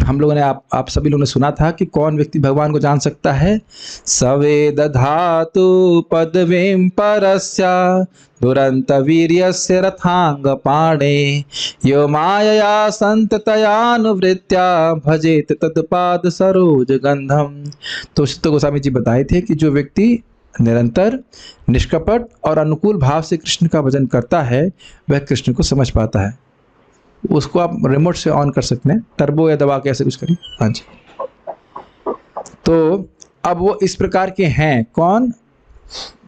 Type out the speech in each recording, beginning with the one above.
हम लोगों ने आप सभी लोगों ने सुना था कि कौन व्यक्ति भगवान को जान सकता है। सवेद धातु पदवीं परस्या दुरंत वीर्यस्य रथांग पाणे यो मायया संततयानुवृत्त्या भजेत तत्पाद सरोज गंधम। तो सुत गोस्वामी जी बताए थे कि जो व्यक्ति निरंतर निष्कपट और अनुकूल भाव से कृष्ण का भजन करता है वह कृष्ण को समझ पाता है। उसको आप रिमोट से ऑन कर सकते हैं, टर्बो या दबा के ऐसे कुछ करिए। हाँ जी। तो अब वो इस प्रकार के हैं, कौन?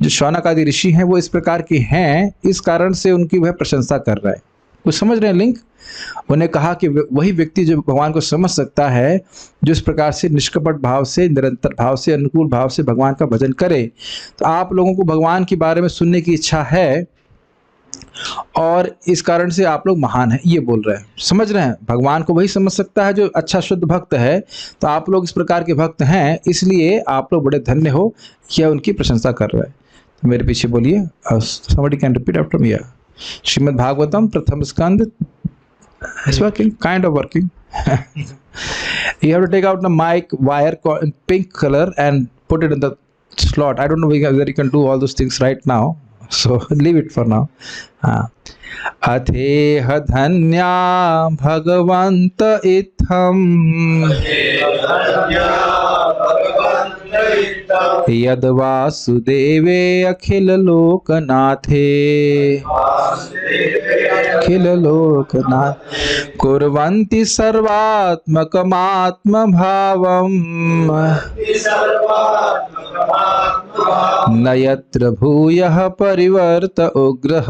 जो शौनक आदि ऋषि हैं वो इस प्रकार के हैं, इस कारण से उनकी वह प्रशंसा कर रहा है। कुछ समझ रहे हैं लिंक? उन्हें कहा कि वही व्यक्ति जो भगवान को समझ सकता है, जो इस प्रकार से निष्कपट भाव से, निरंतर भाव से, अनुकूल भाव से भगवान का भजन करे। तो आप लोगों को भगवान के बारे में सुनने की इच्छा है और इस कारण से आप लोग महान हैं, ये बोल रहे हैं। समझ रहे हैं? भगवान को वही समझ सकता है जो अच्छा शुद्ध भक्त है। तो आप लोग इस प्रकार के भक्त हैं, इसलिए आप लोग बड़े धन्य हो, यह उनकी प्रशंसा कर रहा है। तो मेरे पीछे बोलिए, somebody can repeat after me. Shrimad Bhagavatam प्रथम स्कंद is working, kind of working. You have to take out the mic wire in pink color and put it in the slot. I don't know whether you can do all those things right now, so leave it for now. अथेह धन्या भगवंत इत्थम यद वासुदेवे अखिल लोकनाथे अखिल लोकनाथ कुर्वन्ति सर्वात्मकमात्म भावम् न यत्र भूयः परिवर्त उग्रः।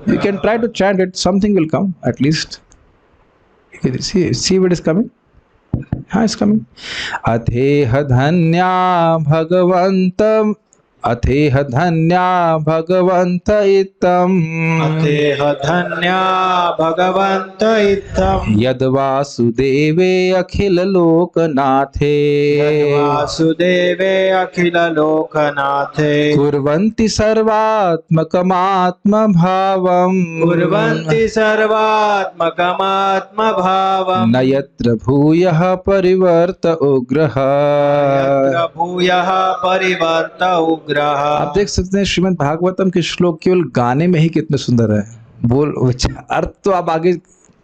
You can try to chant it, something will come at least. See what is coming? हाँ, it's coming. अथेह धन्या भगवंत अथेह धन्या भगवंत इत्थम अथेह धन्या भगवंत इत्थम यद वासुदेवे अखिल लोकनाथे वासुदेवे अखिल लोकनाथे कुर्वन्ति सर्वात्मकमात्म भावम् कुर्वन्ति सर्वात्मकमात्म भावम् न यत्र भूयः परिवर्त उग्रः। भूयः परिवर्त उग्रः। आप देख सकते हैं श्रीमद् भागवतम के श्लोक केवल गाने में ही कितने सुंदर है। बोल अर्थ तो आप आगे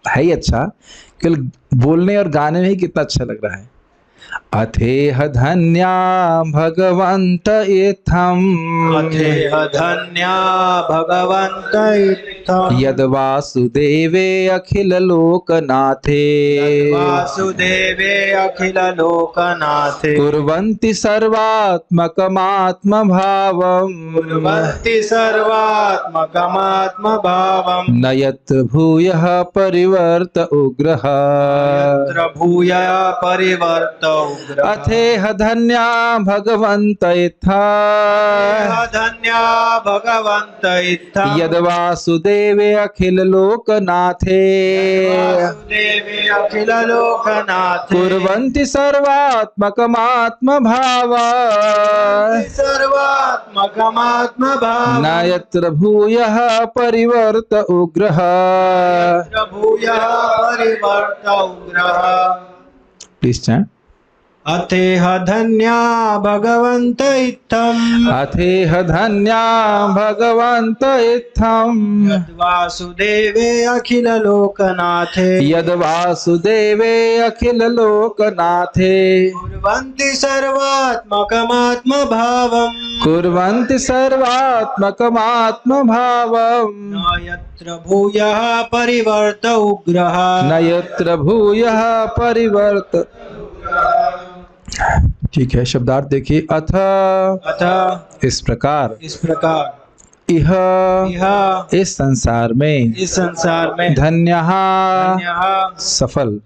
है ही अच्छा, केवल बोलने और गाने में ही कितना अच्छा लग रहा है। अथेह धन्या भगवंत इत्थम अथेह धन्या भगवंत इत्थम यद वासुदेवे अखिल लोकनाथे वासुदेवे अखिल लोकनाथे कुर्वन्ति सर्वात्मकमात्म भावम् कुर्वन्ति सर्वात्मकमात्म भावम् न यत्र भूयः परिवर्त उग्रः। यत्र भूयः परिवर्त उग्रः। अथेह धन्या भगवन्त इत्थम् धन्या भगवन्त इत्थम् यद वासुदेवे अखिल लोकनाथे वासुदेवे अखिल लोकनाथे कुर्वन्ति सर्वात्मकमात्म भावम् सर्वात्मकमात्म भावम् न यत्र भूयः परिवर्त उग्रः। यत्र भूयः परिवर्त उग्रः। Please chant. अथेह धन्या भगवन्त इत्थम् अथेह धन्या भगवन्त इत्थम् यद् वासुदेवे अखिल लोकनाथे यद वासुदेवे अखिल लोकनाथे कुर्वन्ति सर्वात्मकमात्म भावम् कुर्वन्ति सर्वात्मकमात्म भावम् न यत्र भूयः परिवर्त उग्रः। न यत्र भूयः परिवर्त। ठीक है, शब्दार्थ देखिए। अथ इस प्रकार इह इस संसार में धन्यः सफल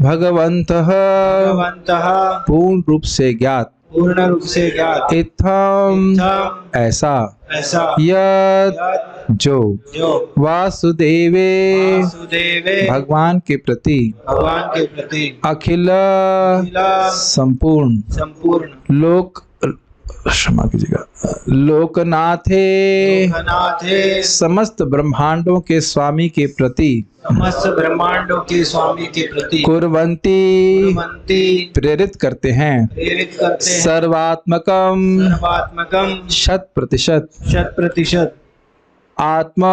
भगवन्तः पूर्ण रूप से ज्ञात इत्थम् ऐसा यद जो वासुदेवे भगवान के प्रति अखिल संपूर्ण क्षमा कीजिएगा, लोकनाथे लोकनाथे समस्त ब्रह्मांडों के स्वामी के प्रति समस्त ब्रह्मांडों के स्वामी के प्रति कुर्वन्ति कुर्वन्ति प्रेरित करते हैं, प्रेरित करते हैं, सर्वात्मकम सर्वात्मकम 100% 100% आत्मा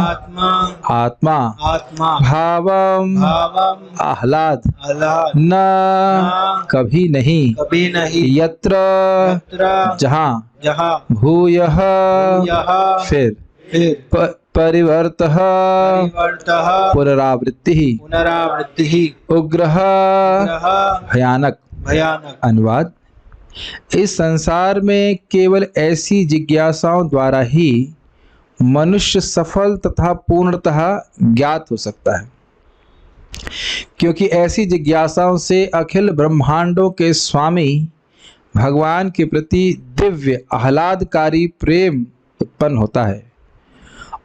आत्मा आत्मा आत्मा भावम भावम आह्लाद आह्लाद न कभी नहीं, कभी नहीं, यत्र यत्र जहाँ जहाँ भूयः यः फिर फिर परिवर्तः परिवर्तः पुनरावृत्ति पुनरावृत्ति उग्रः ग्रह भयानक। भयानक। अनुवाद, इस संसार में केवल ऐसी जिज्ञासाओं द्वारा ही मनुष्य सफल तथा पूर्णतः ज्ञात हो सकता है, क्योंकि ऐसी जिज्ञासाओं से अखिल ब्रह्मांडों के स्वामी भगवान के प्रति दिव्य आह्लादकारी प्रेम उत्पन्न होता है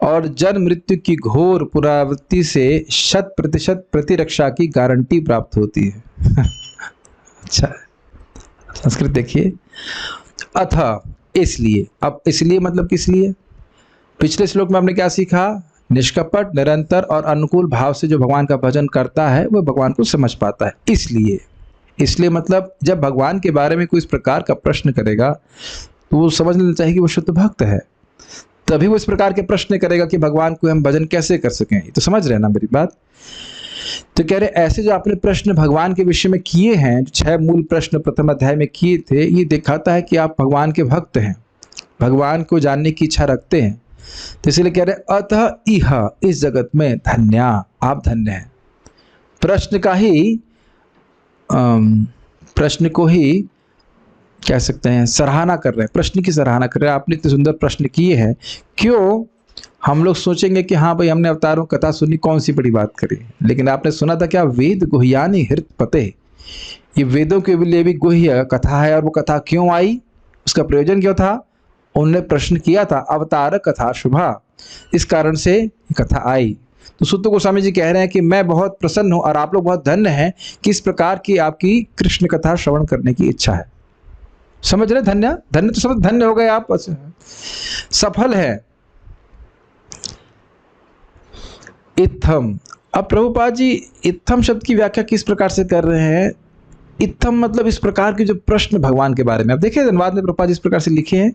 और जन्म मृत्यु की घोर पुनरावृत्ति से 100% प्रतिरक्षा की गारंटी प्राप्त होती है। अच्छा, संस्कृत देखिए। अथ इसलिए, अब इसलिए मतलब किस लिए? पिछले श्लोक में हमने क्या सीखा? निष्कपट, निरंतर और अनुकूल भाव से जो भगवान का भजन करता है वह भगवान को समझ पाता है। इसलिए मतलब जब भगवान के बारे में कोई इस प्रकार का प्रश्न करेगा तो वो समझ लेना चाहिए कि वो शुद्ध भक्त है, तभी वो इस प्रकार के प्रश्न करेगा कि भगवान को हम भजन कैसे कर सकें। तो समझ रहे हैं ना मेरी बात? तो कह रहे ऐसे जो आपने प्रश्न भगवान के विषय में किए हैं, जो 6 मूल प्रश्न प्रथम अध्याय में किए थे, ये दिखाता है कि आप भगवान के भक्त हैं, भगवान को जानने की इच्छा रखते हैं। तो इसलिए कह रहे अतः इह, इस जगत में धन्या, आप धन्य हैं। प्रश्न को ही कह सकते हैं सराहना कर रहे हैं, प्रश्न की सराहना कर रहे हैं। आपने इतने सुंदर प्रश्न किए हैं, क्यों? हम लोग सोचेंगे कि हाँ भाई हमने अवतारों कथा सुनी, कौन सी बड़ी बात करी, लेकिन आपने सुना था क्या? वेद गुह्यानि हृत पते, ये वेदों के लिए भी गुह्य कथा है। और वो कथा क्यों आई, उसका प्रयोजन क्या था? उन्होंने प्रश्न किया था, अवतार कथा शुभा, इस कारण से कथा आई। तो सुत गोस्वामी जी कह रहे हैं कि मैं बहुत प्रसन्न हूँ और आप लोग बहुत धन्य हैं कि इस प्रकार की आपकी कृष्ण कथा श्रवण करने की इच्छा है। समझ रहे? धन्य तो सब धन्य हो गए आप, सफल है। इत्थम, अब प्रभुपाद जी इत्थम शब्द की व्याख्या किस प्रकार से कर रहे हैं? इत्थम मतलब इस प्रकार के जो प्रश्न भगवान के बारे में, अब देखिए धन्यवाद में प्रभुपाद जी इस प्रकार से लिखे हैं,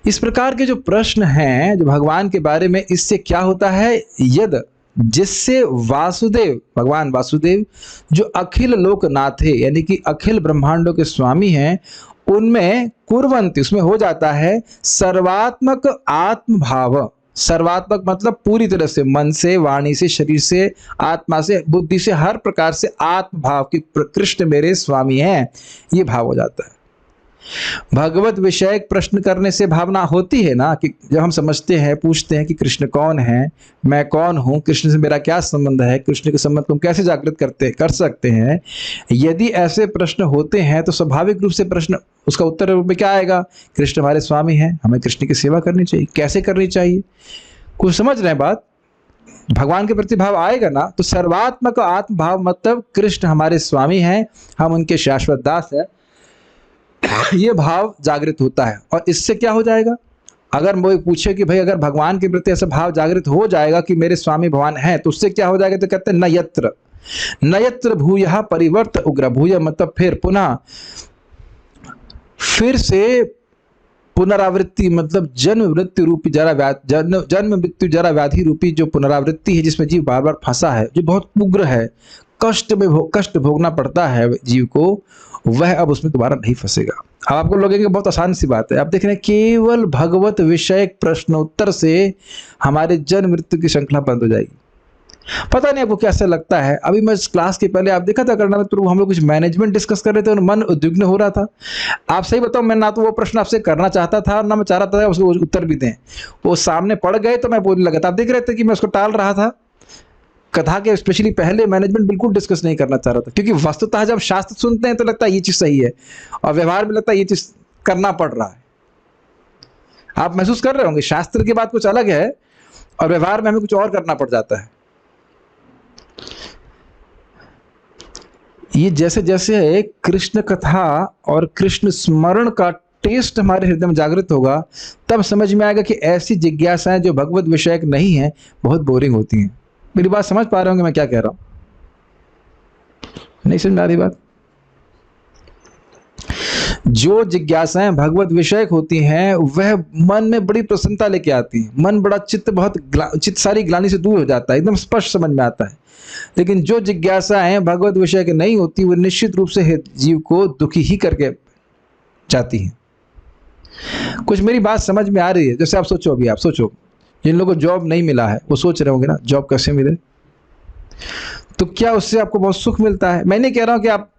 इस प्रकार के जो प्रश्न हैं जो भगवान के बारे में, इससे क्या होता है? यद, जिससे वासुदेव, भगवान वासुदेव जो अखिल लोकनाथ है, यानी कि अखिल ब्रह्मांडों के स्वामी हैं, उनमें कुर्वन्ति, उसमें हो जाता है सर्वात्मक आत्मभाव। सर्वात्मक मतलब पूरी तरह से, मन से, वाणी से, शरीर से, आत्मा से, बुद्धि से, हर प्रकार से आत्मभाव की कृष्ण मेरे स्वामी हैं, ये भाव हो जाता है। भगवत विषयक प्रश्न करने से भावना होती है ना, कि जब हम समझते हैं, पूछते हैं कि कृष्ण कौन है, मैं कौन हूँ, कृष्ण से मेरा क्या संबंध है, कृष्ण के संबंध को हम कैसे जागृत कर सकते हैं। यदि ऐसे प्रश्न होते हैं तो स्वाभाविक रूप से प्रश्न, उसका उत्तर रूप में क्या आएगा? कृष्ण हमारे स्वामी हैं, हमें कृष्ण की सेवा करनी चाहिए। कैसे करनी चाहिए? कुछ समझ रहे हैं बात? भगवान के प्रति भाव आएगा ना, तो सर्वात्मक आत्मभाव मतलब कृष्ण हमारे स्वामी हैं, हम उनके शाश्वत दास हैं, ये भाव जागृत होता है। और इससे क्या हो जाएगा? अगर वो पूछे कि भाई अगर भगवान के प्रति ऐसा भाव जागृत हो जाएगा कि मेरे स्वामी भगवान हैं, तो उससे क्या हो जाएगा? तो कहते हैं न यत्र भूयः परिवर्त उग्र। भूय मतलब फिर से पुनरावृत्ति, मतलब जन्म मृत्यु रूपी जन्म मृत्यु जरा व्याधि रूपी जो पुनरावृत्ति है, जिसमें जीव बार बार फंसा है, जो बहुत उग्र है, कष्ट भोगना पड़ता है जीव को, वह अब उसमें दोबारा नहीं फंसेगा। अब आपको लगेगा बहुत आसान सी बात है। आप देख रहे हैं केवल भगवत विषयक प्रश्नोत्तर से हमारे जन्म मृत्यु की श्रृंखला बंद हो जाएगी। पता नहीं आपको कैसा लगता है। अभी मैं क्लास के पहले आप देखा था करना में, तो हम लोग कुछ मैनेजमेंट डिस्कस कर रहे थे और मन उद्विग्न हो रहा था। आप सही बताओ, मैं ना तो वो प्रश्न आपसे करना चाहता था और ना मैं चाह रहा था उसको उत्तर भी दें। वो सामने पड़ गए तो मैं बोलने लगा था। आप देख रहे थे कि मैं उसको टाल रहा था। कथा के स्पेशली पहले मैनेजमेंट बिल्कुल डिस्कस नहीं करना चाह रहा था, क्योंकि वस्तुतः जब शास्त्र सुनते हैं तो लगता है ये चीज़ सही है और व्यवहार में लगता है ये चीज़ करना पड़ रहा है। आप महसूस कर रहे होंगे, शास्त्र की बात कुछ अलग है और व्यवहार में हमें कुछ और करना पड़ जाता है। ये जैसे जैसे कृष्ण कथा और कृष्ण स्मरण का टेस्ट हमारे हृदय में जागृत होगा, तब समझ में आएगा कि ऐसी जिज्ञासाएं जो भगवत विषयक नहीं है बहुत बोरिंग होती हैं। मेरी बात समझ पा रहे होंगे मैं क्या कह रहा हूं? नहीं समझ में आ रही बात? जो जिज्ञासाएं भगवत विषयक होती हैं वह मन में बड़ी प्रसन्नता लेके आती हैं, मन बड़ा चित्त सारी ग्लानि से दूर हो जाता है, एकदम स्पष्ट समझ में आता है। लेकिन जो जिज्ञासाएं भगवत विषयक नहीं होती वो निश्चित रूप से जीव को दुखी ही करके जाती हैं। कुछ मेरी बात समझ में आ रही है? जैसे आप सोचो, अभी आप सोचो जिन लोगों को जॉब नहीं मिला है वो सोच रहे होंगे ना जॉब कैसे मिले, तो क्या उससे आपको बहुत सुख मिलता है? मैं नहीं कह रहा हूं कि आप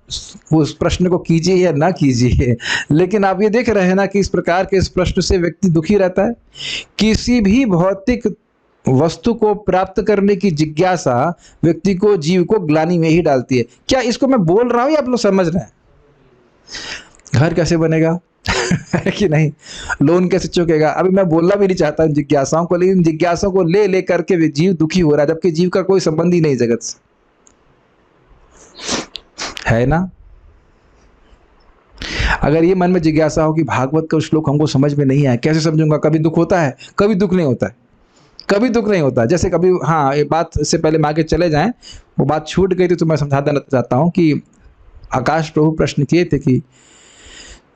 उस प्रश्न को कीजिए या ना कीजिए, लेकिन आप ये देख रहे हैं ना कि इस प्रकार के इस प्रश्न से व्यक्ति दुखी रहता है। किसी भी भौतिक वस्तु को प्राप्त करने की जिज्ञासा व्यक्ति को, जीव को ग्लानि में ही डालती है। क्या इसको मैं बोल रहा हूं या आप लोग समझ रहे हैं? घर कैसे बनेगा है कि नहीं, लोन कैसे चुकेगा, अभी मैं बोलना भी नहीं चाहता जिज्ञासाओं को, लेकिन जिज्ञासाओं को ले करके जीव दुखी हो रहा है, जबकि जीव का कोई संबंध ही नहीं जगत से, है ना? अगर ये मन में जिज्ञासा हो कि भागवत का श्लोक हमको समझ में नहीं आया, कैसे समझूंगा? कभी दुख होता है, कभी दुख नहीं होता है, कभी दुख नहीं होता है। जैसे कभी, हाँ, ये बात से पहले मैं आगे चले जाएं, वो बात छूट गई थी तो मैं समझा देना चाहता हूं कि आकाश प्रभु प्रश्न किए थे कि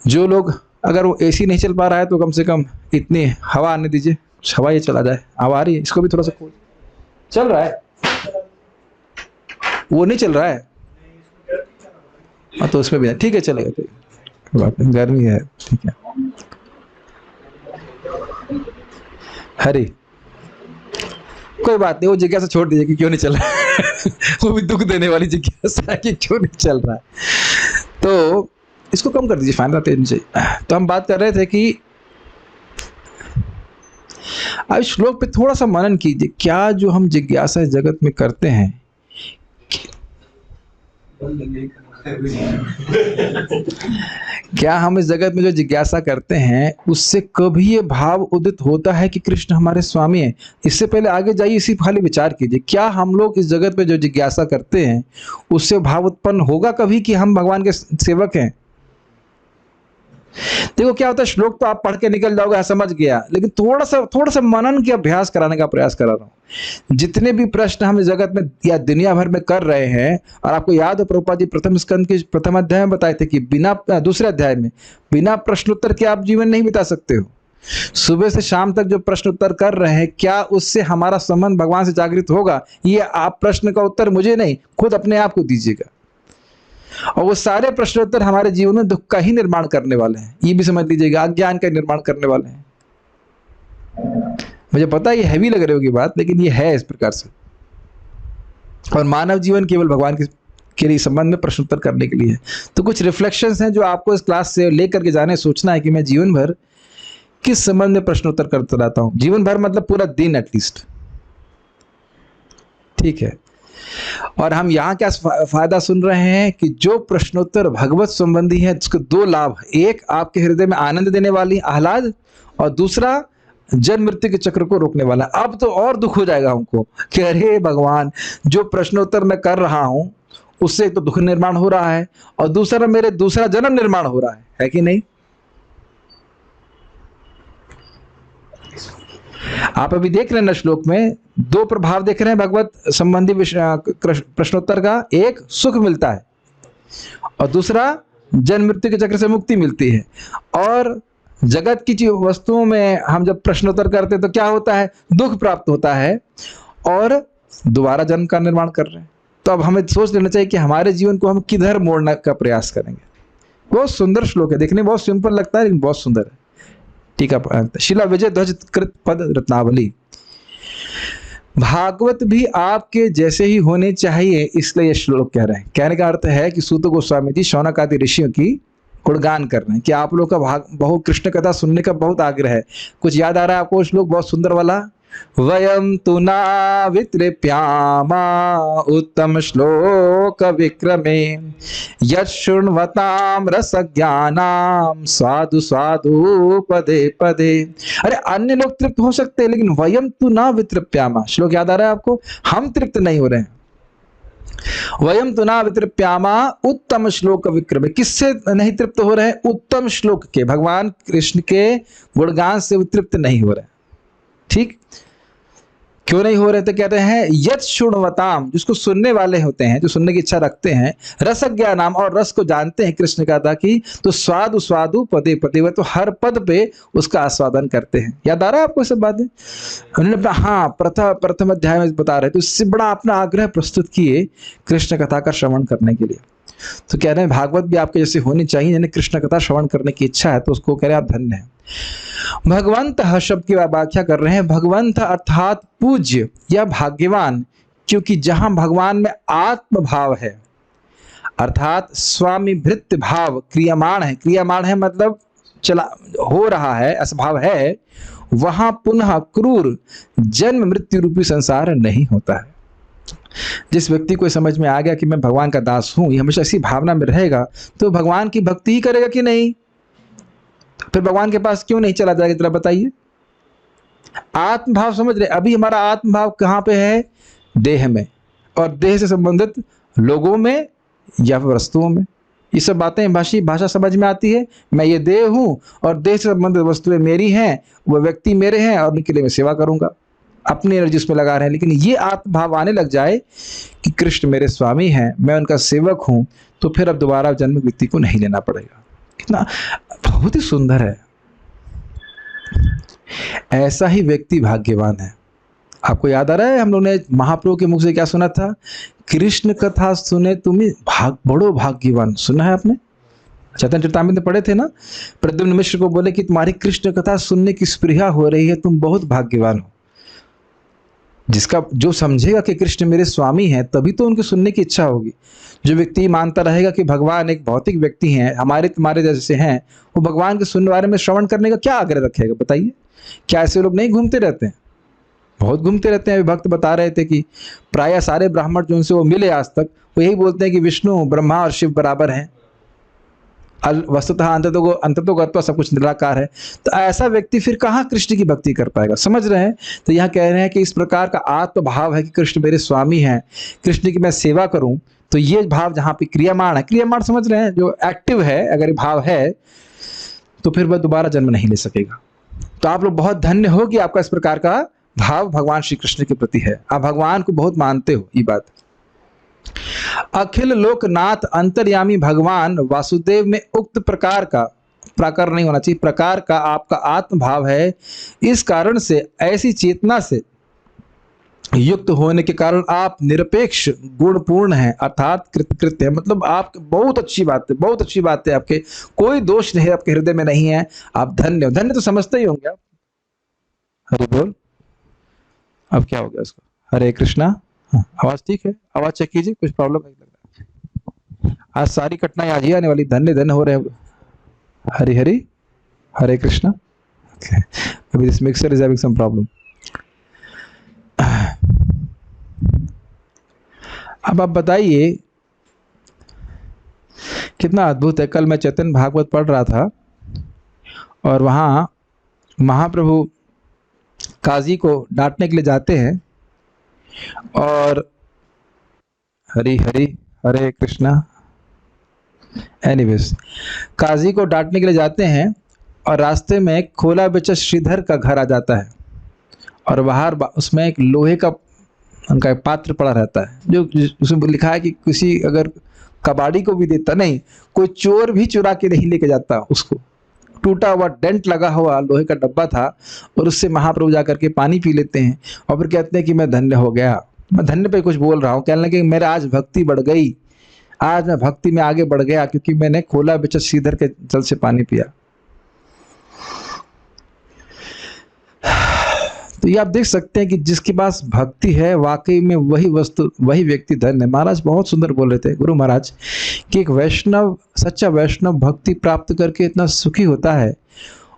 जो लोग, अगर वो एसी नहीं चल पा रहा है तो कम से कम इतनी हवा आने दीजिए, हवा ये चला जाए। हवा आ रही है, इसको भी थोड़ा सा खोल, चल रहा है, वो नहीं चल रहा है, हाँ तो उसमें भी ठीक है, चलेगा, कोई बात नहीं, गर्मी है, ठीक है। हरी, कोई बात नहीं, वो जिज्ञासा छोड़ दीजिए कि क्यों नहीं चल रहा है वो भी दुख देने वाली जिज्ञासा है कि क्यों नहीं चल रहा है, तो इसको कम कर दीजिए, फाइन रहते हैं। तो हम बात कर रहे थे कि अब श्लोक पे थोड़ा सा मनन कीजिए, क्या जो हम जिज्ञासा जगत में करते हैं क्या हम इस जगत में जो जिज्ञासा करते हैं उससे कभी ये भाव उदित होता है कि कृष्ण हमारे स्वामी हैं? इससे पहले आगे जाइए, इसी खाली विचार कीजिए, क्या हम लोग इस जगत में जो जिज्ञासा करते हैं उससे भाव उत्पन्न होगा कभी कि हम भगवान के सेवक हैं? देखो क्या होता है, श्लोक तो आप पढ़ के निकल जाओगे, हाँ समझ गया, लेकिन थोड़ा सा मनन की अभ्यास कराने का प्रयास करा रहा हूं। जितने भी प्रश्न हम इस जगत में या दुनिया भर में कर रहे हैं, और आपको याद हो प्रभुपाद जी प्रथम स्कंद के प्रथम अध्याय में बताए थे कि दूसरे अध्याय में बिना प्रश्नोत्तर के आप जीवन नहीं बिता सकते हो। सुबह से शाम तक जो प्रश्न उत्तर कर रहे हैं, क्या उससे हमारा संबंध भगवान से जागृत होगा? ये आप प्रश्न का उत्तर मुझे नहीं, खुद अपने आप को दीजिएगा। और वो सारे प्रश्नोत्तर हमारे जीवन में दुख का ही निर्माण करने वाले हैं, ये भी समझ लीजिएगा, अज्ञान का निर्माण करने वाले हैं। मुझे पता है ये हैवी लग रही होगी बात, लेकिन ये है इस प्रकार से। और मानव जीवन केवल भगवान के लिए संबंध में प्रश्नोत्तर करने के लिए है। तो कुछ रिफ्लेक्शंस हैं जो आपको इस क्लास से लेकर के जाने, सोचना है कि मैं जीवन भर किस संबंध में प्रश्नोत्तर करता रहता हूं। जीवन भर मतलब पूरा दिन एटलीस्ट, ठीक है। और हम यहाँ क्या फायदा सुन रहे हैं कि जो प्रश्नोत्तर भगवत संबंधी है उसके दो लाभ, एक आपके हृदय में आनंद देने वाली आह्लाद, और दूसरा जन्म मृत्यु के चक्र को रोकने वाला। अब तो और दुख हो जाएगा हमको कि अरे भगवान, जो प्रश्नोत्तर मैं कर रहा हूं उससे तो दुख निर्माण हो रहा है, और दूसरा मेरे दूसरा जन्म निर्माण हो रहा है कि नहीं? आप अभी देख रहे हैं ना श्लोक में दो प्रभाव देख रहे हैं भगवत संबंधी प्रश्नोत्तर का, एक सुख मिलता है और दूसरा जन्म मृत्यु के चक्र से मुक्ति मिलती है। और जगत की वस्तुओं में हम जब प्रश्नोत्तर करते हैं तो क्या होता है? दुख प्राप्त होता है और दोबारा जन्म का निर्माण कर रहे हैं। तो अब हमें सोच लेना चाहिए कि हमारे जीवन को हम किधर मोड़ने का प्रयास करेंगे। बहुत सुंदर श्लोक है, देखने में बहुत सिंपल लगता है लेकिन बहुत सुंदर है। ठीक है, शिला विजय ध्वज कृत पद रत्नावली। भागवत भी आपके जैसे ही होने चाहिए, इसलिए ये श्लोक कह रहे हैं। कहने का अर्थ है कि सूत गोस्वामी जी शौनक आदि ऋषियों की गुणगान कर रहे हैं कि आप लोग का बहुत कृष्ण कथा सुनने का बहुत आग्रह है। कुछ याद आ रहा है आपको श्लोक बहुत सुंदर वाला? वयम तु ना वितृप्यामा उत्तम श्लोक विक्रमे यशृण्वताम रस ज्ञानाम साधु साधु पदे पदे। अरे अन्य लोग तृप्त हो सकते हैं, लेकिन वयम तु ना वितृप्यामा, श्लोक याद आ रहा है आपको? हम तृप्त नहीं हो रहे हैं। वयम तो ना वितृप्यामा उत्तम श्लोक विक्रम। किससे नहीं तृप्त हो रहे? उत्तम श्लोक के, भगवान कृष्ण के गुणगान से तृप्त नहीं हो रहे। ठीक, क्यों नहीं हो रहे? तो कहते हैं यत शुण्वताम, जिसको सुनने वाले होते हैं, जो सुनने की इच्छा रखते हैं, रसज्ञा नाम, और रस को जानते हैं कृष्ण का था कि, तो स्वादु स्वादु पदे पदे, वह तो हर पद पे उसका आस्वादन करते हैं। याद आ रहा है आपको सब बातें? उन्होंने अपना, हाँ, प्रथम अध्याय में बता रहे, तो इससे बड़ा अपना आग्रह प्रस्तुत किए कृष्ण कथा का श्रवण करने के लिए। तो कह रहे हैं भागवत भी आपके जैसे होनी चाहिए, यानी कृष्ण कथा श्रवण करने की इच्छा है तो उसको कह रहे हैं आप धन्य हैं। भगवंत शब्द की व्याख्या कर रहे हैं, भगवंत अर्थात पूज्य या भाग्यवान, क्योंकि जहां भगवान में आत्म भाव है, अर्थात स्वामी भृत्य भाव क्रियमाण है, क्रियमाण है मतलब चला हो रहा है, असभाव है, वहां पुनः क्रूर जन्म मृत्यु रूपी संसार नहीं होता है। जिस व्यक्ति को समझ में आ गया कि मैं भगवान का दास हूं, ये हमेशा ऐसी भावना में रहेगा, तो भगवान की भक्ति ही करेगा कि नहीं? फिर भगवान के पास क्यों नहीं चला जाएगा? जरा बताइए। आत्मभाव समझ रहे? अभी हमारा आत्मभाव कहाँ पे है? देह में, और देह से संबंधित लोगों में या वस्तुओं में। ये सब बातें भाषा समझ में आती है। मैं ये देह हूं और देह से संबंधित वस्तुएं मेरी हैं, वह व्यक्ति मेरे हैं और उनके लिए मैं सेवा करूंगा, अपनी एनर्जी उसमें लगा रहे हैं। लेकिन ये आत्मभाव आने लग जाए कि कृष्ण मेरे स्वामी हैं, मैं उनका सेवक हूं, तो फिर अब दोबारा जन्म व्यक्ति को नहीं लेना पड़ेगा। कितना बहुत ही सुंदर है। ऐसा ही व्यक्ति भाग्यवान है। आपको याद आ रहा है हम लोग ने महाप्रभु के मुख से क्या सुना था? कृष्ण कथा सुने तुम्हें बड़ो भाग्यवान। सुना है आपने? चैतन्य चरितामृत में पढ़े थे ना? प्रद्युम्न मिश्र को बोले कि तुम्हारी कृष्ण कथा सुनने की स्पृहा हो रही है, तुम बहुत भाग्यवान हो। जिसका जो समझेगा कि कृष्ण मेरे स्वामी हैं, तभी तो उनके सुनने की इच्छा होगी। जो व्यक्ति मानता रहेगा कि भगवान एक भौतिक व्यक्ति हैं, हमारे तुम्हारे जैसे हैं, वो भगवान के सुनने बारे में श्रवण करने का क्या आग्रह रखेगा? बताइए। क्या ऐसे लोग नहीं घूमते रहते हैं? बहुत घूमते रहते हैं। अभी भक्त बता रहे थे कि प्रायः सारे ब्राह्मण जो उनसे वो मिले आज तक, वो यही बोलते हैं कि विष्णु ब्रह्मा और शिव बराबर हैं, वस्तुतः अंततो गत्वा सब कुछ निराकार है। तो ऐसा व्यक्ति फिर कहाँ कृष्ण की भक्ति कर पाएगा? समझ रहे हैं? तो यहाँ कह रहे हैं कि इस प्रकार का आत्मभाव है कि कृष्ण मेरे स्वामी हैं, कृष्ण की मैं सेवा करूं, तो ये भाव जहाँ पे क्रियामाण है, क्रियामाण समझ रहे हैं, जो एक्टिव है, अगर ये भाव है तो फिर वह दोबारा जन्म नहीं ले सकेगा। तो आप लोग बहुत धन्य हो कि आपका इस प्रकार का भाव भगवान श्री कृष्ण के प्रति है। आप भगवान को बहुत मानते हो। ये बात अखिल लोकनाथ अंतर्यामी भगवान वासुदेव में उक्त प्रकार का, प्राकार नहीं होना चाहिए, प्रकार का आपका आत्मभाव है। इस कारण से, ऐसी चेतना से युक्त होने के कारण आप निरपेक्ष गुणपूर्ण हैं, अर्थात कृतकृत्य है। मतलब आप बहुत अच्छी बात है, बहुत अच्छी बात है, आपके कोई दोष नहीं, आपके हृदय में नहीं है। आप धन्य हो। धन्य तो समझते ही होंगे आप। हरि बोल। अब क्या हो गया उसको? हरे कृष्णा। हाँ, आवाज ठीक है? आवाज चेक कीजिए, कुछ प्रॉब्लम नहीं लग रहा। आज सारी घटनाएं आज ही आने वाली। धन्य धन्य हो रहे हैं। हरि हरि हरे कृष्णा। अभी this mixer is having some problem. अब आप बताइए, कितना अद्भुत है। कल मैं चैतन्य भागवत पढ़ रहा था और वहाँ महाप्रभु काजी को डांटने के लिए जाते हैं, और हरि हरि हरे कृष्णा, एनीवेज, काजी को डांटने के लिए जाते हैं और रास्ते में खोला बेचा श्रीधर का घर आ जाता है, और बाहर उसमें एक लोहे का उनका पात्र पड़ा रहता है, जो उसमें लिखा है कि किसी अगर कबाड़ी को भी देता नहीं, कोई चोर भी चुरा के नहीं लेके जाता उसको। टूटा हुआ डेंट लगा हुआ लोहे का डब्बा था, और उससे महाप्रभु जाकर के पानी पी लेते हैं और फिर कहते हैं कि मैं धन्य हो गया। मैं धन्य पे कुछ बोल रहा हूँ, कहने लगे मेरा आज भक्ति बढ़ गई, आज मैं भक्ति में आगे बढ़ गया, क्योंकि मैंने खोला बेचा श्रीधर के जल से पानी पिया। तो ये आप देख सकते हैं कि जिसके पास भक्ति है, वाकई में वही वस्तु, वही व्यक्ति धन्य है। महाराज बहुत सुंदर बोल रहे थे, गुरु महाराज, कि एक वैष्णव, सच्चा वैष्णव भक्ति प्राप्त करके इतना सुखी होता है,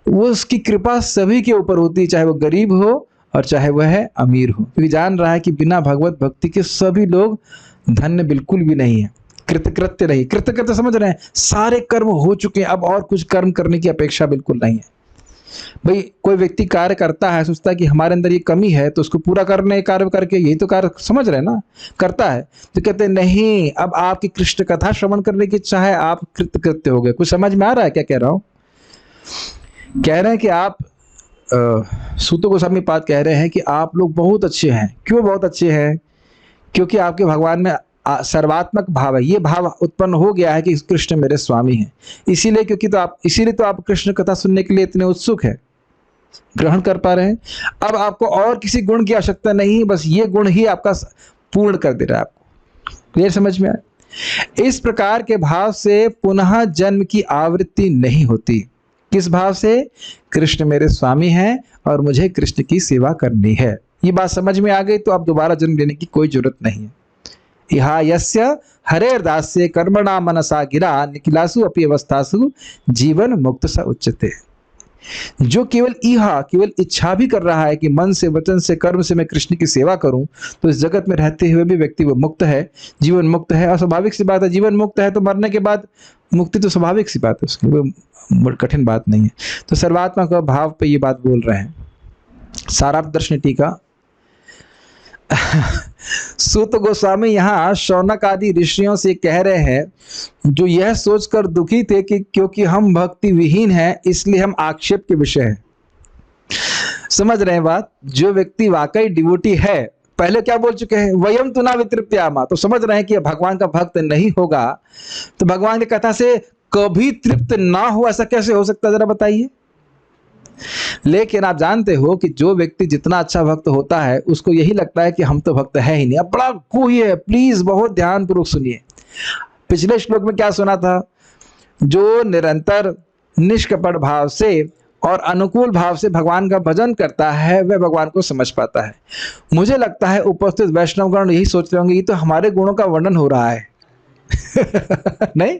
वो उसकी कृपा सभी के ऊपर होती है, चाहे वो गरीब हो और चाहे वह है अमीर हो, क्योंकि जान रहा है कि बिना भगवत भक्ति के सभी लोग धन्य बिल्कुल भी नहीं है, कृतकृत्य नहीं। कृतकृत्य समझ रहे हैं? सारे कर्म हो चुके हैं, अब और कुछ कर्म करने की अपेक्षा बिल्कुल नहीं है। भाई कोई व्यक्ति कार्य करता है, सोचता है कि हमारे अंदर ये कमी है तो उसको पूरा करने कार्य करके, यही तो कार्य समझ रहे हैं ना, करता है। तो कहते हैं नहीं, अब आपकी कृष्ण कथा श्रवण करने की इच्छा है, आप कृत्य हो गए। कुछ समझ में आ रहा है क्या कह रहा हूं? कह रहे हैं कि आप सूत गोस्वामी पाद कह रहे हैं कि आप लोग बहुत अच्छे हैं। क्यों बहुत अच्छे हैं? क्योंकि आपके भगवान में सर्वात्मक भाव है, ये भाव उत्पन्न हो गया है कि कृष्ण मेरे स्वामी हैं। इसीलिए इसीलिए तो आप कृष्ण कथा सुनने के लिए इतने उत्सुक है, ग्रहण कर पा रहे हैं। अब आपको और किसी गुण की आवश्यकता नहीं, बस ये गुण ही आपका पूर्ण कर दे रहा है आपको। क्लियर समझ में आए? इस प्रकार के भाव से पुनः जन्म की आवृत्ति नहीं होती। किस भाव से? कृष्ण मेरे स्वामी हैं और मुझे कृष्ण की सेवा करनी है। ये बात समझ में आ गई तो अब दोबारा जन्म लेने की कोई जरूरत नहीं है। इहा यस्य हरेर्दास्य कर्मणा मनसा गिरा निखिलासु अपि अवस्थासु जीवन मुक्त स उच्यते। जो केवल इच्छा भी कर रहा है कि मन से, वचन से, कर्म से मैं कृष्ण की सेवा करूं, तो इस जगत में रहते हुए भी व्यक्ति वो मुक्त है, जीवन मुक्त है। और स्वाभाविक सी बात है, जीवन मुक्त है तो मरने के बाद मुक्ति तो स्वाभाविक सी बात है, उसकी कोई कठिन बात नहीं है। तो सर्वात्मक भाव पे ये बात बोल रहे हैं। सारार्थ दर्शन टीका। सूत गोस्वामी यहाँ शौनक आदि ऋषियों से कह रहे हैं, जो यह सोचकर दुखी थे कि क्योंकि हम भक्ति विहीन हैं इसलिए हम आक्षेप के विषय हैं। समझ रहे हैं बात? जो व्यक्ति वाकई डिवोटी है, पहले क्या बोल चुके हैं? वयम तु न वितृप्यामा। तो समझ रहे हैं कि भगवान का भक्त नहीं होगा तो भगवान की कथा से कभी तृप्त ना हो, ऐसा कैसे हो सकता है, जरा बताइए। लेकिन आप जानते हो कि जो व्यक्ति जितना अच्छा भक्त होता है उसको यही लगता है कि हम तो भक्त है ही नहीं। अब बड़ा कोई है, प्लीज बहुत ध्यानपूर्वक सुनिए। पिछले श्लोक में क्या सुना था? जो निरंतर निष्कपट भाव से और अनुकूल भाव से भगवान का भजन करता है वह भगवान को समझ पाता है। मुझे लगता है उपस्थित वैष्णवगण यही सोच रहे होंगे, ये तो हमारे गुणों का वर्णन हो रहा है। नहीं,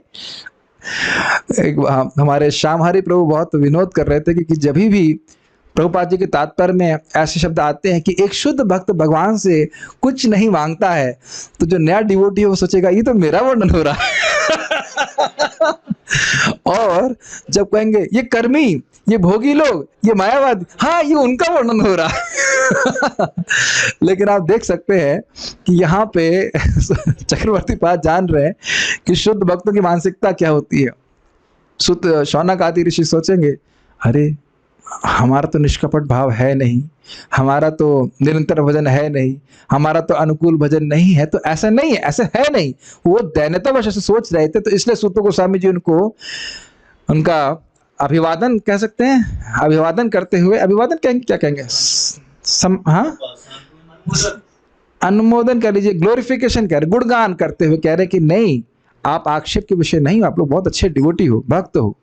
हमारे श्यामहरि प्रभु बहुत विनोद कर रहे थे कि जब भी प्रभुपाद जी के तात्पर्य में ऐसे शब्द आते हैं कि एक शुद्ध भक्त भगवान से कुछ नहीं मांगता है, तो जो नया डिवोटी है वो सोचेगा ये तो मेरा वर्णन हो रहा है। और जब कहेंगे ये कर्मी, ये भोगी लोग, ये मायावादी, हाँ ये उनका वर्णन हो रहा है। लेकिन आप देख सकते हैं कि यहाँ पे चक्रवर्ती पाद जान रहे हैं कि शुद्ध भक्तों की मानसिकता क्या होती है। शुद्ध शौनक आदि ऋषि सोचेंगे, अरे हमारा तो निष्कपट भाव है नहीं, हमारा तो निरंतर भजन है नहीं, हमारा तो अनुकूल भजन नहीं है, तो ऐसा नहीं है, ऐसा है नहीं। वो दैन्यतावश ऐसे सोच रहे थे। तो इसलिए सूत गोस्वामी जी उनको उनका अभिवादन कह सकते हैं, अभिवादन करते हुए, अभिवादन कहेंगे, क्या कहेंगे, हाँ अनुमोदन कर लीजिए, ग्लोरिफिकेशन कह रहे, गुणगान करते हुए कह रहे कि नहीं, आप आक्षेप के विषय नहीं हो, आप लोग बहुत अच्छे डिवोटी हो, भक्त हो।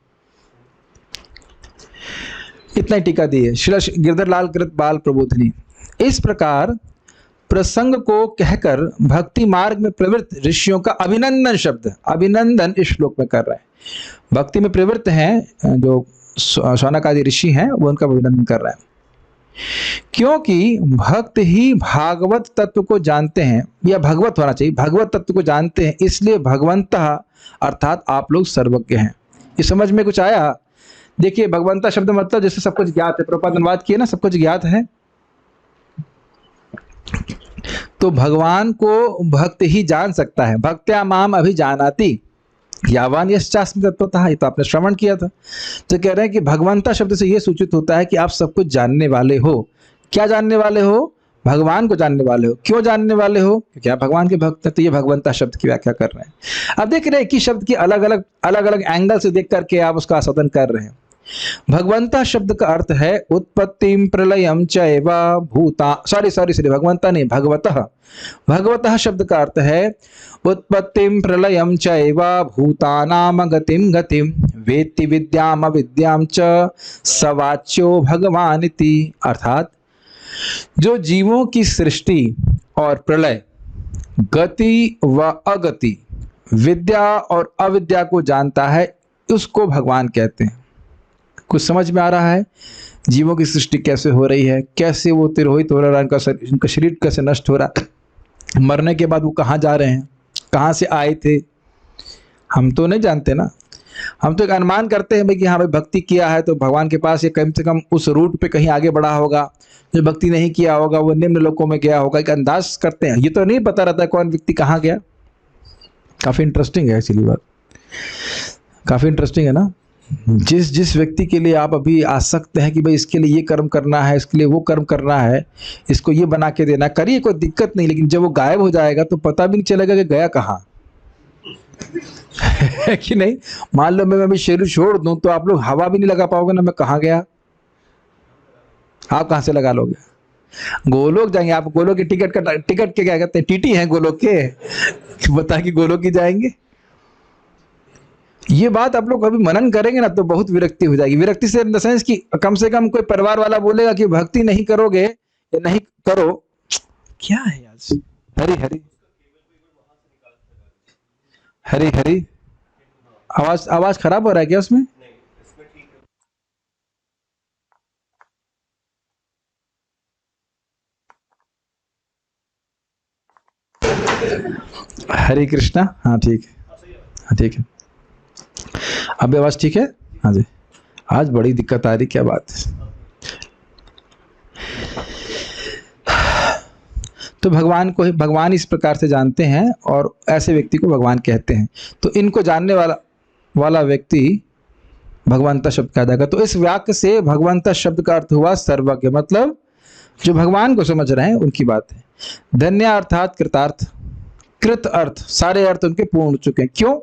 इतना ही टीका दी है श्री गिरधरलाल कृत बाल प्रबोधिनी। इस प्रकार प्रसंग को कहकर भक्ति मार्ग में प्रवृत्त ऋषियों का अभिनंदन शब्द, अभिनंदन इस श्लोक में कर रहे हैं। भक्ति में प्रवृत्त हैं जो शौनक आदि ऋषि हैं, वो उनका अभिनंदन कर रहे हैं। क्योंकि भक्त ही भागवत तत्व को जानते हैं, या भगवत होना चाहिए, भगवत तत्व को जानते हैं, इसलिए भगवंतः अर्थात आप लोग सर्वज्ञ हैं। ये समझ में कुछ आया? देखिए भगवंता शब्द मतलब जैसे सब कुछ ज्ञात है, प्रभुपाद अनुवाद किए ना, सब कुछ ज्ञात है। तो भगवान को भक्त ही जान सकता है। भक्त्या माम अभिजानाति यावान यश्चास्मि तत्वतः, ये तो आपने श्रवण किया था। तो कह रहे हैं कि भगवंता शब्द से ये सूचित होता है कि आप सब कुछ जानने वाले हो। क्या जानने वाले हो? भगवान को जानने वाले हो। क्यों जानने वाले हो? क्योंकि आप भगवान के भक्त हैं। तो ये भगवंता शब्द की व्याख्या कर रहे हैं। अब देख रहे हैं कि शब्द की अलग अलग एंगल से देख करके आप उसका आस्वादन कर रहे हैं। भगवंता शब्द का अर्थ है उत्पत्तिम प्रलयम चैव भूता, सॉरी भगवंता नहीं, भगवतः। भगवतः शब्द का अर्थ है उत्पत्तिम प्रलयम चैव भूतानाम गतिम गतिम वेत्ति विद्याम अविद्याम च सवाच्यो भगवानिति। अर्थात जो जीवों की सृष्टि और प्रलय, गति व अगति, विद्या और अविद्या को जानता है, उसको भगवान कहते हैं। कुछ समझ में आ रहा है? जीवों की सृष्टि कैसे हो रही है, कैसे वो तिरोहित हो रहा है, उनका शरीर कैसे नष्ट हो रहा है, मरने के बाद वो कहाँ जा रहे हैं, कहाँ से आए थे, हम तो नहीं जानते ना। हम तो एक अनुमान करते हैं भाई कि हाँ भाई भक्ति किया है तो भगवान के पास ये कम से कम उस रूट पे कहीं आगे बढ़ा होगा, जो भक्ति नहीं किया होगा वो निम्न लोकों में गया होगा, एक अंदाज करते हैं। ये तो नहीं पता रहता है कौन व्यक्ति कहाँ गया। काफ़ी इंटरेस्टिंग है इसीलिए बात, काफ़ी इंटरेस्टिंग है ना। जिस जिस व्यक्ति के लिए आप अभी आसक्त हैं कि भाई इसके लिए ये कर्म करना है, इसके लिए वो कर्म करना है, इसको ये बना के देना, करिए कोई दिक्कत नहीं, लेकिन जब वो गायब हो जाएगा तो पता भी नहीं चलेगा कि गया कहाँ है कि नहीं। मान लो मैं अभी शरीर छोड़ दूं तो आप लोग हवा भी नहीं लगा पाओगे ना मैं कहाँ गया। आप कहाँ से लगा लोगे? गोलोक जाएंगे आप, गोलोक के टिकट के क्या कहते हैं, टीटी हैं गोलोक के, बता कि गोलोक की जाएंगे। ये बात आप लोग अभी मनन करेंगे ना तो बहुत विरक्ति हो जाएगी। विरक्ति से इन द सेंस कि कम से कम कोई परिवार वाला बोलेगा कि भक्ति नहीं करोगे या नहीं करो, क्या है आज, हरी हरी हरी हरी। आवाज खराब हो रहा है क्या उसमें? हरे कृष्णा। हाँ ठीक है, हाँ ठीक है, अब आवाज ठीक है? हाँ जी। आज बड़ी दिक्कत आ रही, क्या बात है। तो भगवान को भगवान इस प्रकार से जानते हैं और ऐसे व्यक्ति को भगवान कहते हैं। तो इनको जानने वाला व्यक्ति भगवंता शब्द कहा जाएगा। तो इस वाक्य से भगवंता शब्द का अर्थ हुआ सर्वज्ञ, मतलब जो भगवान को समझ रहे हैं उनकी बात है। धन्य अर्थात कृतार्थ, कृत अर्थ, सारे अर्थ उनके पूर्ण हो चुके हैं। क्यों?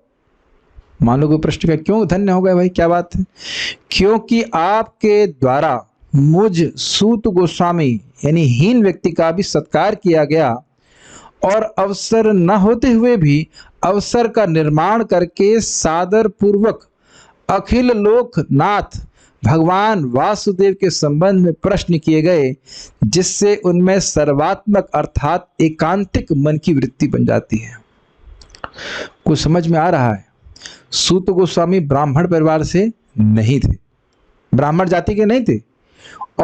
मान लो कोई प्रश्न का क्यों धन्य हो गए भाई, क्या बात है? क्योंकि आपके द्वारा मुझ सूत गोस्वामी यानी हीन व्यक्ति का भी सत्कार किया गया और अवसर न होते हुए भी अवसर का निर्माण करके सादर पूर्वक अखिल लोकनाथ भगवान वासुदेव के संबंध में प्रश्न किए गए, जिससे उनमें सर्वात्मक अर्थात एकांतिक मन की वृत्ति बन जाती है। कुछ समझ में आ रहा है? सूत गोस्वामी ब्राह्मण परिवार से नहीं थे, ब्राह्मण जाति के नहीं थे,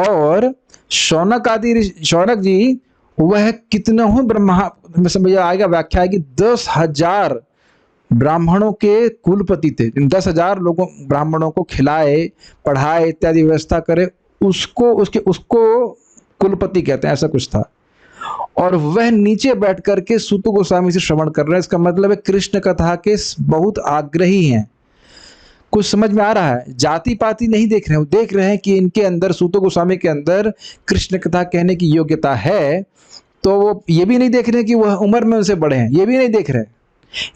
और शौनक जी वह कितना हो ब्रह्मा में समझ आएगा, व्याख्या है कि 10,000 ब्राह्मणों के कुलपति थे। 10,000 लोगों ब्राह्मणों को खिलाए, पढ़ाए, इत्यादि व्यवस्था करे, उसको कुलपति कहते हैं, ऐसा कुछ था। और वह नीचे बैठ करके सूत गोस्वामी से श्रवण कर रहे हैं। इसका मतलब है कृष्ण कथा के बहुत आग्रही हैं। कुछ समझ में आ रहा है? जाति पाति नहीं देख रहे हैं, देख रहे हैं कि इनके अंदर, सूत गोस्वामी के अंदर कृष्ण कथा कहने की योग्यता है। तो वो ये भी नहीं देख रहे हैं कि वह उम्र में उनसे बड़े हैं, ये भी नहीं देख रहे हैं।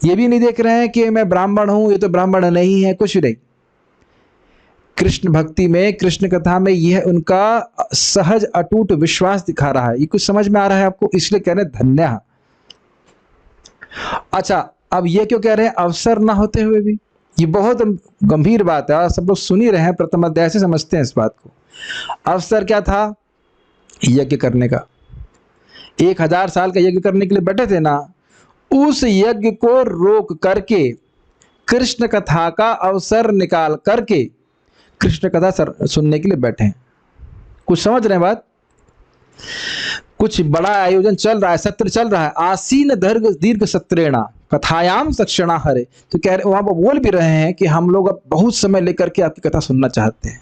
ये भी नहीं देख रहे हैं कि मैं ब्राह्मण हूं, ये तो ब्राह्मण नहीं है, कुछ नहीं। कृष्ण भक्ति में, कृष्ण कथा में यह उनका सहज अटूट विश्वास दिखा रहा है। ये कुछ समझ में आ रहा है आपको? इसलिए कह रहे हैं धन्य। अच्छा, अब ये क्यों कह रहे हैं अवसर ना होते हुए भी? ये बहुत गंभीर बात है, सब लोग सुन ही रहे हैं, प्रथम अध्याय से समझते हैं इस बात को। अवसर क्या था? यज्ञ करने का। 1000 साल का यज्ञ करने के लिए बैठे थे ना, उस यज्ञ को रोक करके कृष्ण कथा का अवसर निकाल करके कृष्ण कथा सुनने के लिए बैठे हैं। कुछ समझ रहे हैं बात? कुछ बड़ा आयोजन चल रहा है, सत्र चल रहा है, आसीन दीर्घ सत्रेणा कथायाम सक्षणा हरे। तो कह रहे, वहां पर बोल भी रहे हैं कि हम लोग अब बहुत समय लेकर के आपकी कथा सुनना चाहते हैं।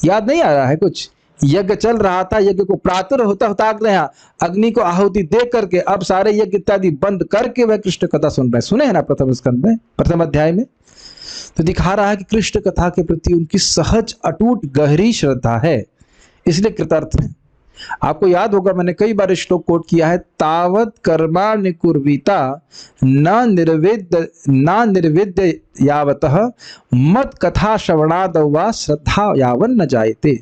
याद नहीं आ रहा है कुछ? यज्ञ चल रहा था, यज्ञ को प्रातः होता अग्नि को आहुति दे करके अब सारे यज्ञ इत्यादि बंद करके वह कृष्ण कथा सुन रहे हैं। सुने हैं ना प्रथम स्कंद में, प्रथम अध्याय में? तो दिखा रहा है कि कृष्ण कथा के प्रति उनकी सहज अटूट गहरी श्रद्धा है, इसलिए कृतार्थ है। आपको याद होगा मैंने कई बार श्लोक कोट किया है, तावत कर्मा निकुर्विता न निर्विद्य यावतः मत कथा श्रवणाद वा श्रद्धा यावन न जायते।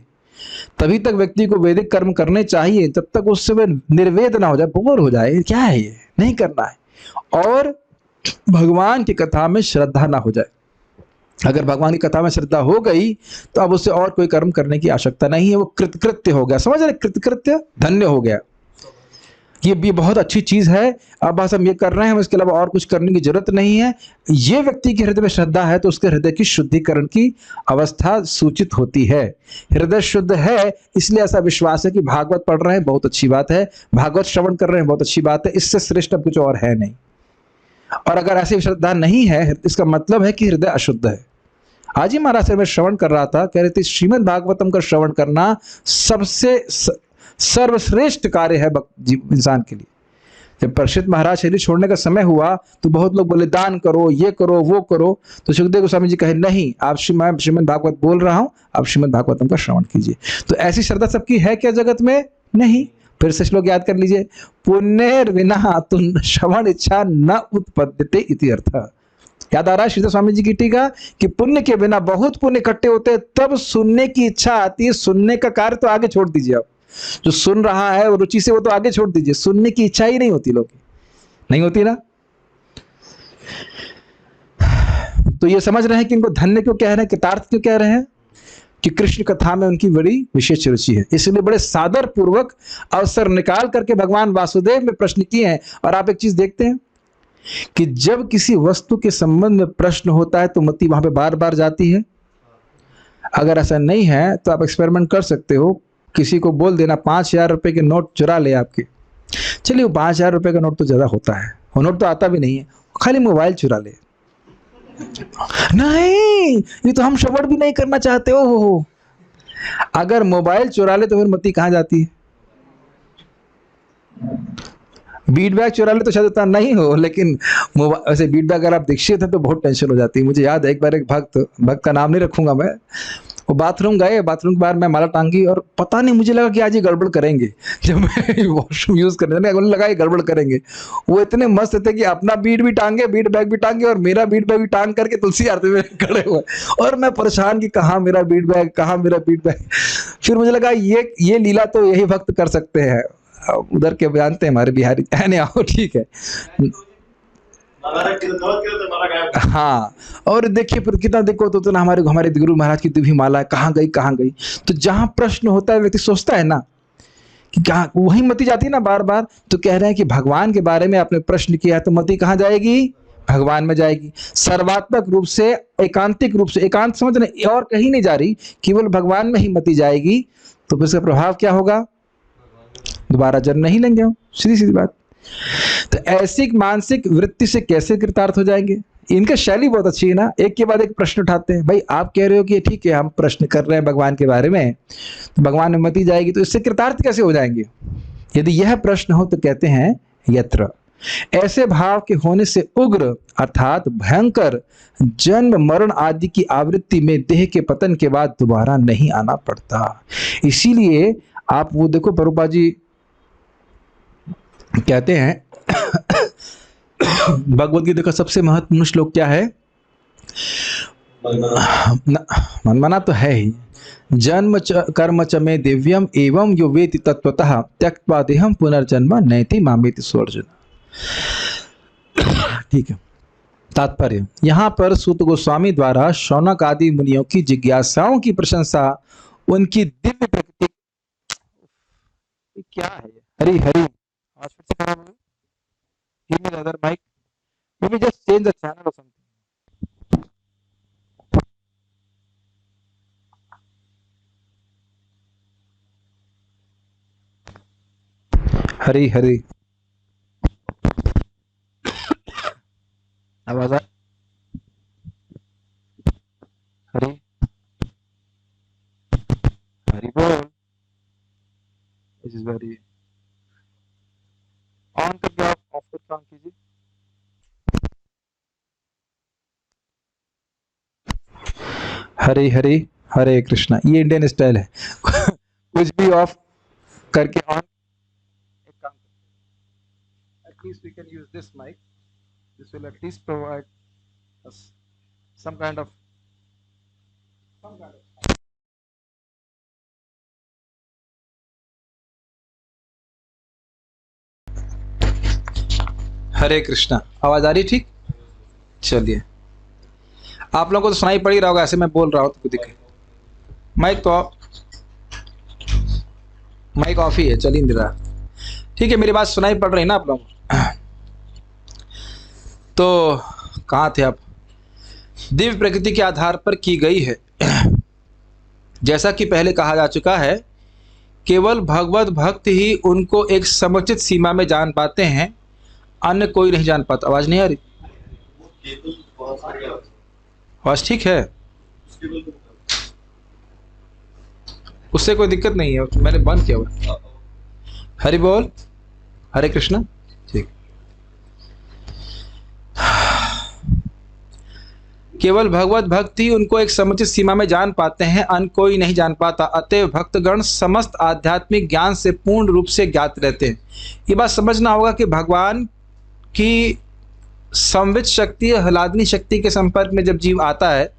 तभी तक व्यक्ति को वैदिक कर्म करने चाहिए जब तक उससे वह निर्वेद ना हो जाए, बोर हो जाए, क्या है ये, नहीं करना है, और भगवान की कथा में श्रद्धा ना हो जाए। अगर भगवान की कथा में श्रद्धा हो गई तो अब उससे और कोई कर्म करने की आवश्यकता नहीं है, वो कृतकृत्य हो गया। समझ रहे? कृतकृत्य, धन्य हो गया। ये भी बहुत अच्छी चीज है। अब बस हम ये कर रहे हैं, हम इसके अलावा और कुछ करने की जरूरत नहीं है। ये व्यक्ति के हृदय में श्रद्धा है तो उसके हृदय की शुद्धिकरण की अवस्था सूचित होती है। हृदय शुद्ध है इसलिए ऐसा विश्वास है कि भागवत पढ़ रहे हैं, बहुत अच्छी बात है, भागवत श्रवण कर रहे हैं, बहुत अच्छी बात है, इससे श्रेष्ठ अब कुछ और है नहीं। और अगर ऐसी श्रद्धा नहीं है, इसका मतलब है कि हृदय अशुद्ध है। आज ही महाराज से मैं श्रवण कर रहा था, कह रहे थे श्रीमद् भागवतम का श्रवण करना सबसे सर्वश्रेष्ठ कार्य है इंसान के लिए। जब परीक्षित महाराज शरीर छोड़ने का समय हुआ तो बहुत लोग बोले दान करो, ये करो, वो करो। तो सुखदेव गोस्वामी जी कहे नहीं, आप मैं श्रीमद् भागवत बोल रहा हूं, आप श्रीमद् भागवतम का श्रवण कीजिए। तो ऐसी श्रद्धा सबकी है क्या जगत में? नहीं। फिर से श्लोक याद कर लीजिए, पुण्येर विना तुम श्रवण इच्छा न उत्पद्यते इति अर्थ। याद आ रहा है श्रीधर स्वामी जी की टीका कि पुण्य के बिना, बहुत पुण्य इकट्ठे होते हैं तब सुनने की इच्छा आती है। सुनने का कार्य तो आगे छोड़ दीजिए, आप जो सुन रहा है और रुचि से वो तो आगे छोड़ दीजिए, सुनने की इच्छा ही नहीं होती, लोग नहीं होती ना। तो ये समझ रहे हैं कि इनको धन्य क्यों कह रहे हैं, कृतार्थ क्यों कह रहे हैं? कि कृष्ण कथा में उनकी बड़ी विशेष रुचि है, इसलिए बड़े सादर पूर्वक अवसर निकाल करके भगवान वासुदेव में प्रश्न किए हैं। और आप एक चीज देखते हैं कि जब किसी वस्तु के संबंध में प्रश्न होता है तो मति वहां पे बार बार जाती है। अगर ऐसा नहीं है तो आप एक्सपेरिमेंट कर सकते हो, किसी को बोल देना 5,000 रुपए के नोट चुरा ले आपके। चलिए वो 5,000 रुपए का नोट तो ज्यादा होता है, वो नोट तो आता भी नहीं है, खाली मोबाइल चुरा ले। नहीं, ये तो हम श्रवण भी नहीं करना चाहते हो। अगर मोबाइल चुरा ले तो फिर मति कहां जाती है? बीट बैग चुरा ले तो शायद उतना नहीं हो, लेकिन वैसे बीट बैग अगर आप दीक्षित हैं तो बहुत टेंशन हो जाती है। मुझे याद है एक बार एक भक्त का नाम नहीं रखूंगा मैं, वो बाथरूम गए, बाथरूम के बाहर मैं माला टांगी और पता नहीं मुझे लगा कि आज ये गड़बड़ करेंगे। जब मैं वॉशरूम यूज करने लगा ये गड़बड़ करेंगे। वो इतने मस्त थे कि अपना बीट भी टांगे, बीट बैग भी टांगे और मेरा बीट बैग भी टांग करके तुलसी आरती में खड़े हुए। और मैं परेशान कि कहाँ मेरा बीट बैग, कहाँ मेरा बीट बैग। फिर मुझे लगा ये लीला तो यही भक्त कर सकते हैं। उधर के जानते हैं हमारे बिहारी, नहीं आओ ठीक है। हाँ, और देखिए फिर कितना देखो तो ना हमारे गुरु महाराज की दिव्य माला कहाँ गई कहाँ गई। तो जहां प्रश्न होता है व्यक्ति सोचता है ना कि कहाँ, वही मति जाती है ना बार बार। तो कह रहे हैं कि भगवान के बारे में आपने प्रश्न किया तो मति कहाँ जाएगी? भगवान में जाएगी। सर्वात्मक रूप से, एकांतिक रूप से, एकांत समझ रहे और कहीं नहीं जा रही, केवल भगवान में ही मति जाएगी। तो फिर इसका प्रभाव क्या होगा? दोबारा जन्म नहीं लेंगे हम, सीधी सीधी बात। तो ऐसी मानसिक वृत्ति से कैसे कृतार्थ हो जाएंगे? इनका शैली बहुत अच्छी है ना, एक के बाद एक प्रश्न उठाते हैं। भाई आप कह रहे हो कि ठीक है हम प्रश्न कर रहे हैं भगवान के बारे में, तो भगवान में मति जाएगी, तो इससे कृतार्थ कैसे हो जाएंगे? यदि यह प्रश्न हो तो कहते हैं यत्र, ऐसे भाव के होने से उग्र अर्थात भयंकर जन्म मरण आदि की आवृत्ति में देह के पतन के बाद दोबारा नहीं आना पड़ता। इसीलिए आप वो देखो, प्रभुपाद जी कहते हैं भगवद गीता का सबसे महत्वपूर्ण श्लोक क्या है? मनमाना तो है ही, जन्म च कर्म च में दिव्यम एवं यो वेति तत्वतः त्यक्त्वा देहं पुनर्जन्म नैति मामेति सोऽर्जुन। ठीक है, तात्पर्य यहाँ पर सूत गोस्वामी द्वारा शौनक आदि मुनियों की जिज्ञासाओं की प्रशंसा, उनकी दिव्य प्रकृति। क्या है हरी हरी आज फिर से खराब हो गई। Give me the other mic. Let me just change the channel or something. Hari Hari आवाज आ हरी हरी बोल। दिस इज वेरी ऑन करके आप ऑफ कर काम कीजिए। हरे हरे हरे कृष्णा, ये इंडियन स्टाइल है। कुछ भी ऑफ करके ऑन, एक काम करते, at least we can use this mic, this will at least provide us some kind of Hare Krishna. आवाज आ रही ठीक? चलिए, आप लोगों को तो सुनाई पड़ ही रहा होगा, ऐसे मैं बोल रहा हूँ तो दिखे। माइक तो माइक ऑफ ही है, चल ही नहीं रहा। ठीक है, मेरी बात सुनाई पड़ रही ना आप लोगों को? तो कहाँ थे आप? दिव्य प्रकृति के आधार पर की गई है। जैसा कि पहले कहा जा चुका है, केवल भगवत भक्त ही उनको एक समुचित सीमा में जान पाते हैं, अन्य कोई नहीं जान पाता। आवाज नहीं आ रही? आवाज ठीक है? उससे कोई दिक्कत नहीं है, मैंने बंद किया हुआ। हरि बोल, हरे कृष्ण। ठीक, केवल भगवत भक्ति उनको एक समुचित सीमा में जान पाते हैं, अन्य कोई नहीं जान पाता। अतएव भक्तगण समस्त आध्यात्मिक ज्ञान से पूर्ण रूप से ज्ञात रहते हैं। ये बात समझना होगा कि भगवान की संवित शक्ति, हलादनी शक्ति के संपर्क में जब जीव आता है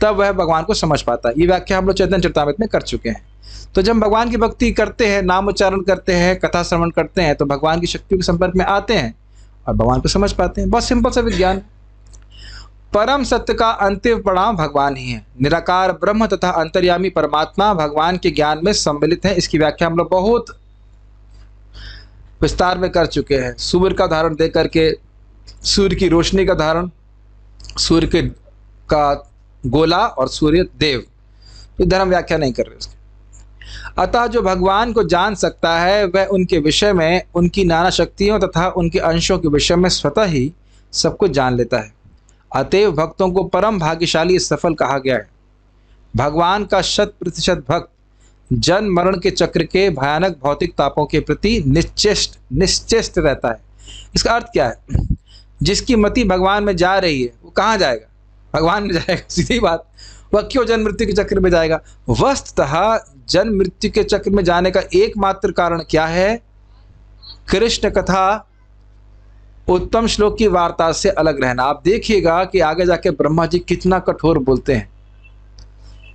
तब वह भगवान को समझ पाता है। ये व्याख्या हम लोग चैतन्य चरितामृत में कर चुके हैं। तो जब भगवान की भक्ति करते हैं, नाम उच्चारण करते हैं, कथा श्रवण करते हैं, तो भगवान की शक्तियों के संपर्क में आते हैं और भगवान को समझ पाते हैं। बहुत सिंपल सा विज्ञान। परम सत्य का अंतिम परिणाम भगवान ही है। निराकार ब्रह्म तथा अंतर्यामी परमात्मा भगवान के ज्ञान में सम्मिलित है। इसकी व्याख्या हम लोग बहुत विस्तार में कर चुके हैं। सूर्य का उदाहरण दे करके, सूर्य की रोशनी का उदाहरण, सूर्य का गोला और सूर्य देव। इधर हम व्याख्या नहीं कर रहे उसकी। अतः जो भगवान को जान सकता है वह उनके विषय में, उनकी नाना शक्तियों तथा उनके अंशों के विषय में स्वतः ही सब कुछ जान लेता है। अतएव भक्तों को परम भाग्यशाली सफल कहा गया है। भगवान का 100% भक्त जन्म मरण के चक्र के भयानक भौतिक तापों के प्रति निश्चेष्ट रहता है। इसका अर्थ क्या है? जिसकी मति भगवान में जा रही है वो कहाँ जाएगा? भगवान में जाएगा, सीधी बात। वह क्यों जन्म मृत्यु के चक्र में जाएगा? वस्तुतः जन्म मृत्यु के चक्र में जाने का एकमात्र कारण क्या है? कृष्ण कथा उत्तम श्लोक की वार्ता से अलग रहना। आप देखिएगा कि आगे जाके ब्रह्मा जी कितना कठोर बोलते हैं।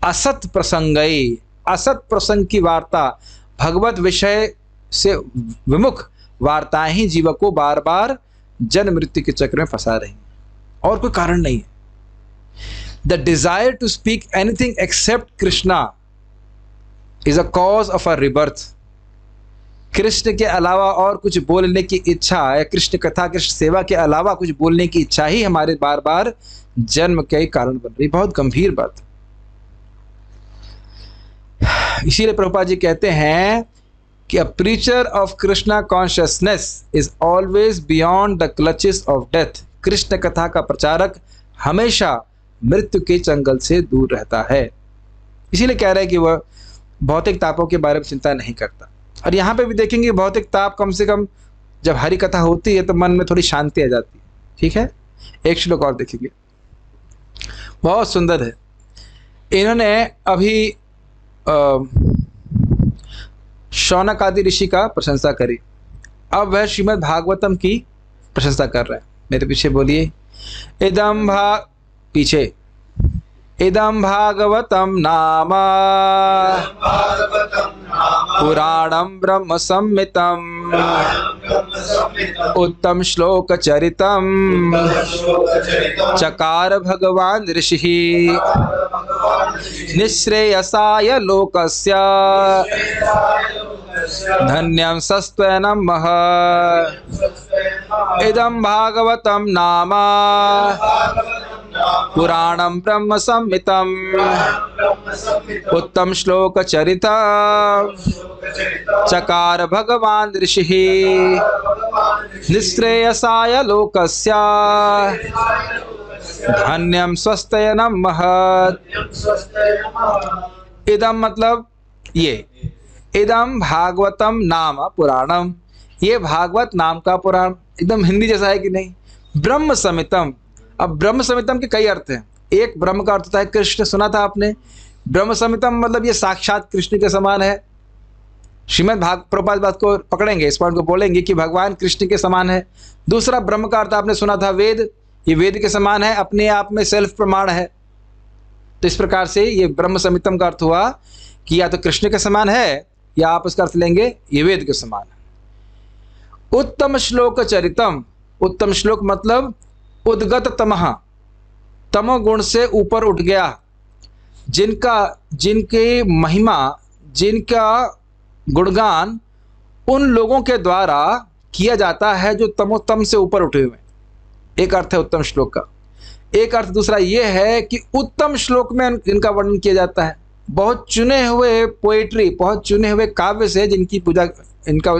असत प्रसंगई, असत प्रसंग की वार्ता, भगवत विषय से विमुख वार्ताएं ही जीव को बार बार जन्म मृत्यु के चक्र में फंसा रही, और कोई कारण नहीं है। The desire to speak anything except Krishna is a cause of a rebirth. Krishna के अलावा और कुछ बोलने की इच्छा या कृष्ण कथा, कृष्ण सेवा के अलावा कुछ बोलने की इच्छा ही हमारे बार बार जन्म के कारण बन रही। बहुत गंभीर बात। इसीलिए प्रभुपाद जी कहते हैं कि a preacher of Krishna consciousness is always beyond the clutches of death. Krishna कथा का प्रचारक हमेशा मृत्यु के चंगल से दूर रहता है। इसीलिए कह रहे हैं कि वह भौतिक तापों के बारे में चिंता नहीं करता। और यहाँ पे भी देखेंगे भौतिक ताप, कम से कम जब हरि कथा होती है तो मन में थोड़ी शांति आ जाती है। ठीक है, एक श्लोक और देखेंगे, बहुत सुंदर है। इन्होंने अभी शौनक आदि ऋषि का प्रशंसा करी, अब वह श्रीमद् भागवतम की प्रशंसा कर रहे हैं। मेरे पीछे बोलिए, पीछे इदं भागवतम नाम पुराणं ब्रह्म संहितं उत्तम श्लोक चरितं चकार भगवान ऋषिः निःश्रेयसाय लोकस्य धन्यं सस्त्वनं महत्। इदं भागवतं नाम पुराणं ब्रह्म संहितं उत्तम श्लोक चरितं चकार भगवान ऋषिः निःश्रेयसाय लोकस्य धन्यं स्वस्त्यनं महत्। इदम मतलब ये, इदम भागवतम नाम पुराणम, ये भागवत नाम का पुराण। एकदम हिंदी जैसा है कि नहीं? ब्रह्म संहितम। अब ब्रह्म संहितम के कई अर्थ हैं। एक ब्रह्म का अर्थ होता है कृष्ण, सुना था आपने। ब्रह्म संहितम मतलब ये साक्षात कृष्ण के समान है। श्रीमद् प्रभुपाद बात को पकड़ेंगे, इस पॉइंट को बोलेंगे कि भगवान कृष्ण के समान है। दूसरा ब्रह्म का अर्थ आपने सुना था वेद, ये वेद के समान है, अपने आप में सेल्फ प्रमाण है। तो इस प्रकार से ये ब्रह्म संहितम का अर्थ हुआ कि या तो कृष्ण के समान है या आप उसका अर्थ लेंगे ये वेद के समान है। उत्तम श्लोक चरितम, उत्तम श्लोक मतलब उद्गत तमः, तमोगुण से ऊपर उठ गया, जिनकी महिमा, जिनका गुणगान उन लोगों के द्वारा किया जाता है जो तमोतम से ऊपर उठे हुए। एक अर्थ है उत्तम श्लोक का। एक अर्थ दूसरा ये है कि उत्तम श्लोक में इनका वर्णन किया जाता है। बहुत चुने हुए पोएट्री, बहुत चुने हुए काव्य से जिनकी पूजा, इनका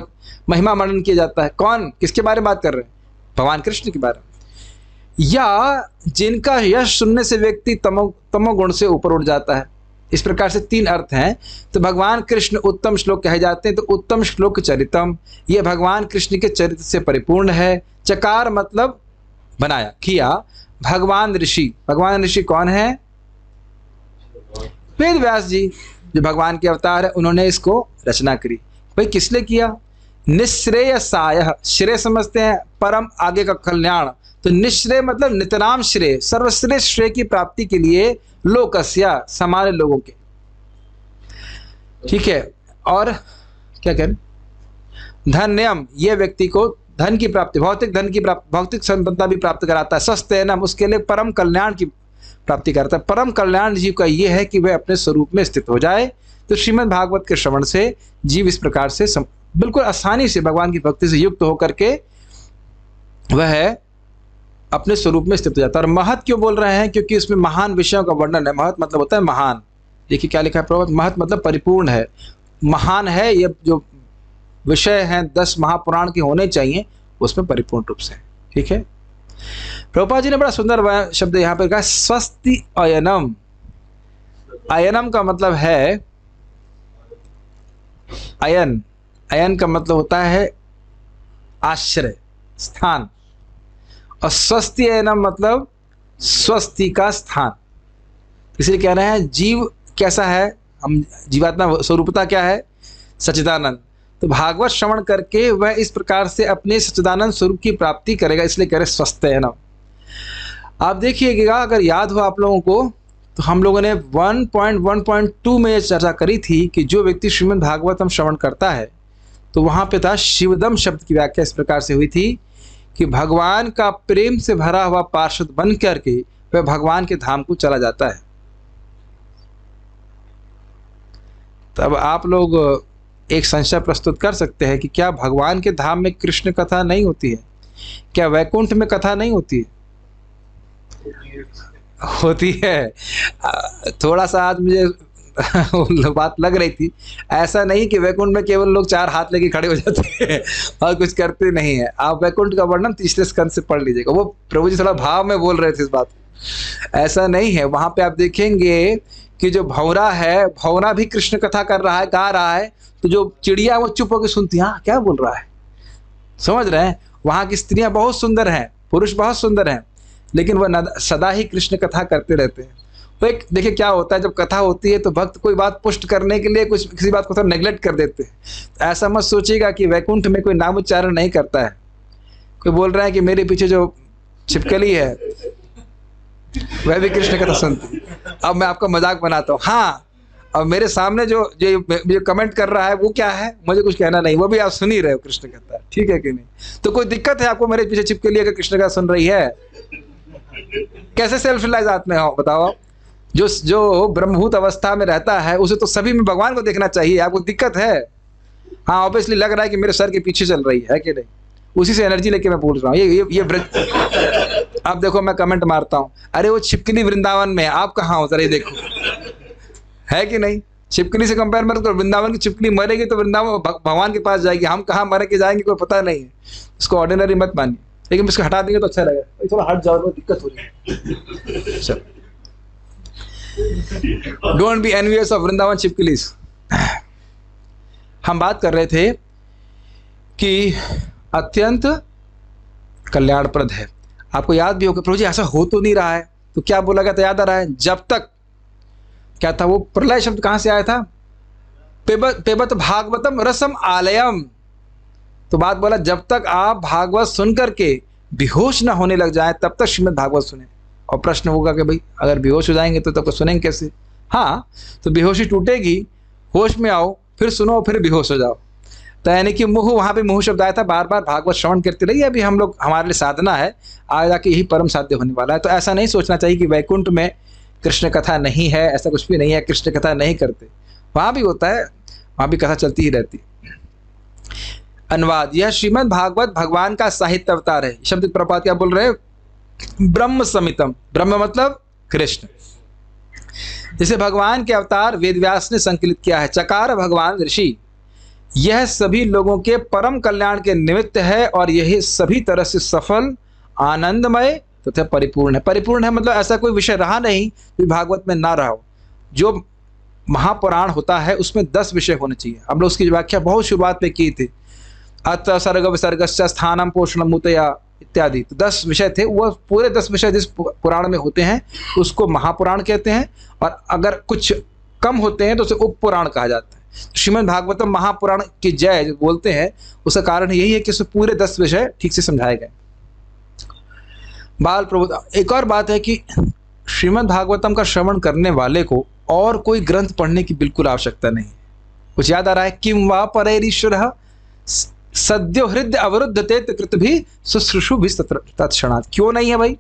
महिमा वर्णन किया जाता है। कौन, किसके बारे में बात कर रहे हैं? भगवान कृष्ण के बारे में। या जिनका यश सुनने से व्यक्ति तमोगुण से ऊपर उठ जाता है। इस प्रकार से 3 अर्थ हैं। तो भगवान कृष्ण उत्तम श्लोक कहे जाते हैं, तो उत्तम श्लोक चरितम, ये भगवान कृष्ण के चरित्र से परिपूर्ण है। चकार मतलब बनाया, किया। भगवान ऋषि, भगवान ऋषि कौन है? वेद व्यास जी, जो भगवान के अवतार है, उन्होंने इसको रचना करी। भाई किस लिए किया? निःश्रेयसाय, श्रेय समझते हैं परम आगे का कल्याण, तो निःश्रेय मतलब नितराम श्रेय, सर्वश्रेष्ठ श्रेय की प्राप्ति के लिए, लोकस्या सामान्य लोगों के, ठीक है। और क्या करें? धन्यम, ये व्यक्ति को धन की प्राप्ति, भौतिक धन की प्राप्ति, भौतिक संपदा भी प्राप्त कराता है। सस्तेनम, उसके लिए परम कल्याण की प्राप्ति करता है। परम कल्याण जीव का ये है कि वह अपने स्वरूप में स्थित हो जाए। तो श्रीमद् भागवत के श्रवण से जीव इस प्रकार से बिल्कुल आसानी से भगवान की भक्ति से युक्त होकर के वह अपने स्वरूप में स्थित हो जाता है। और महत क्यों बोल रहे हैं? क्योंकि इसमें महान विषयों का वर्णन है। महत मतलब होता है महान। देखिए क्या लिखा है प्रभुपाद, महत मतलब परिपूर्ण है, महान है। ये जो विषय हैं 10 महापुराण के होने चाहिए, उसमें परिपूर्ण रूप से, ठीक है। प्रभुपाद जी ने बड़ा सुंदर शब्द यहाँ पर कहा, स्वस्ति अयनम। अयनम का मतलब है अयन, अयन का मतलब होता है आश्रय, स्थान, और स्वस्ति अयनम मतलब स्वस्ति का स्थान। इसलिए कह रहे हैं जीव कैसा है, हम जीवात्मा स्वरूपता क्या है? सच्चिदानंद। तो भागवत श्रवण करके वह इस प्रकार से अपने सच्चिदानंद स्वरूप की प्राप्ति करेगा, इसलिए कह रहे स्वस्ति अयनम। आप देखिएगा, अगर याद हो आप लोगों को, तो हम लोगों ने 1.1.2 में यह चर्चा करी थी कि जो व्यक्ति श्रीमद् भागवतम श्रवण करता है, तो वहाँ पे था शिवदम शब्द की व्याख्या इस प्रकार से हुई थी कि भगवान का प्रेम से भरा हुआ पार्षद बन करके वह भगवान के धाम को चला जाता है। तब आप लोग एक संशय प्रस्तुत कर सकते हैं कि क्या भगवान के धाम में कृष्ण कथा नहीं होती है? क्या वैकुंठ में कथा नहीं होती है? होती है। थोड़ा सा आज मुझे बात लग रही थी, ऐसा नहीं कि वैकुंठ में केवल लोग 4 हाथ लेके खड़े हो जाते हैं और कुछ करते नहीं है। आप वैकुंठ का वर्णन 3 स्कंद से पढ़ लीजिएगा। वो प्रभु जी थोड़ा भाव में बोल रहे थे इस बात को, ऐसा नहीं है। वहां पे आप देखेंगे कि जो भौरा है, भौरा भी कृष्ण कथा कर रहा है, गा रहा है, तो जो चिड़िया वो चुप होकर सुनती है, हाँ क्या बोल रहा है, समझ रहे हैं। वहां की स्त्रियां बहुत सुंदर हैं, पुरुष बहुत सुंदर हैं, लेकिन वह सदा ही कृष्ण कथा करते रहते हैं। तो एक देखिए क्या होता है, जब कथा होती है तो भक्त कोई बात पुष्ट करने के लिए कुछ किसी बात को थोड़ा नेग्लेक्ट कर देते हैं। तो ऐसा मत सोचिएगा कि वैकुंठ में कोई नाम उच्चारण नहीं करता है। कोई बोल रहा है कि मेरे पीछे जो छिपकली है वह भी कृष्ण कथा सुनती है। अब मैं आपका मजाक बनाता हूँ, हाँ, और मेरे सामने जो कमेंट कर रहा है वो क्या है, मुझे कुछ कहना नहीं, वो भी आप सुन ही रहे हो कृष्ण कथा, ठीक है कि नहीं? तो कोई दिक्कत है आपको मेरे पीछे छिपकली अगर कृष्ण कथा सुन रही है? कैसे सेल्फ रियलाइज आत्मा हो बताओ? जो ब्रह्मभूत अवस्था में रहता है उसे तो सभी में भगवान को देखना चाहिए। आपको दिक्कत है? हाँ, ऑब्वियसली लग रहा है कि मेरे सर के पीछे चल रही है कि नहीं, उसी से एनर्जी लेके मैं बोल रहा हूँ। ये अब देखो मैं कमेंट मारता हूँ, अरे वो छिपकली वृंदावन में, आप कहाँ हो जरा देखो, है कि नहीं? छिपकली से कंपेयर मत करो। वृंदावन की छिपकली मरेगी तो वृंदावन भगवान के पास जाएगी, हम कहाँ मर के जाएंगे कोई पता नहीं है। इसको ऑर्डिनरी मत मानिए, लेकिन इसको हटा देंगे तो अच्छा लगेगा। थोड़ा हट जाओ, दिक्कत हो रही है। Don't be envious of Vrindavan छिपकलीज। हम बात कर रहे थे कि अत्यंत कल्याणप्रद है। आपको याद भी होगा प्रभु जी ऐसा हो तो नहीं रहा है, तो क्या बोला गया था याद आ रहा है? जब तक क्या था वो प्रलय शब्द कहां से आया था? पेबत भागवतम रसम आलयम। तो बात बोला जब तक आप भागवत सुनकर के बेहोश ना होने लग जाए तब तक श्रीमद् भागवत सुने। और प्रश्न होगा कि भाई अगर बेहोश हो जाएंगे तो तब सुनेंगे कैसे? हाँ, तो बेहोशी टूटेगी, होश में आओ, फिर सुनो, फिर बेहोश हो जाओ। तो यानी कि मुँह, वहाँ पे मुँह शब्द आया था, बार बार भागवत श्रवण करते रहिए। अभी हम लोग, हमारे लिए साधना है, आगे जाके यही परम साध्य होने वाला है। तो ऐसा नहीं सोचना चाहिए कि वैकुंठ में कृष्ण कथा नहीं है, ऐसा कुछ भी नहीं है, कृष्ण कथा नहीं करते, वहाँ भी होता है, वहाँ भी कथा चलती ही रहती। अनुवाद, यह श्रीमद् भागवत भगवान का साहित्य अवतार है। शब्द प्रपात क्या बोल रहे हैं? ब्रह्म समितम, ब्रह्म मतलब कृष्ण, जिसे भगवान के अवतार वेदव्यास ने संकलित किया है। चकार भगवान ऋषि, यह सभी लोगों के परम कल्याण के निमित्त है और यही सभी तरह से सफल, आनंदमय तथा परिपूर्ण है। परिपूर्ण है मतलब ऐसा कोई विषय रहा नहीं जो भागवत में ना रहा हो। जो महापुराण होता है उसमें 10 विषय होने चाहिए। हम लोग उसकी व्याख्या बहुत शुरुआत में की थी, अत सर्ग विसर्गस्य स्थानम पोषणम मुतया इत्यादि। तो 10 विषय थे, वह पूरे 10 विषय जिस पुराण में होते हैं उसको महापुराण कहते हैं, और अगर कुछ कम होते हैं तो उसे उप पुराण कहा जाता है। श्रीमद् भागवतम महापुराण की जय जो बोलते हैं उसका कारण यही है कि उसमें पूरे 10 विषय ठीक से समझाए गए। बाल प्रबोध। एक और बात है कि श्रीमद् भागवतम का श्रवण करने वाले को और कोई ग्रंथ पढ़ने की बिल्कुल आवश्यकता नहीं है। कुछ याद आ रहा है? किम वा परैरीश्वरः सद्यो हृदय अवरुद्धते कृत भी शुश्रूषु भी तत्क्षणात्। क्यों नहीं है भाई?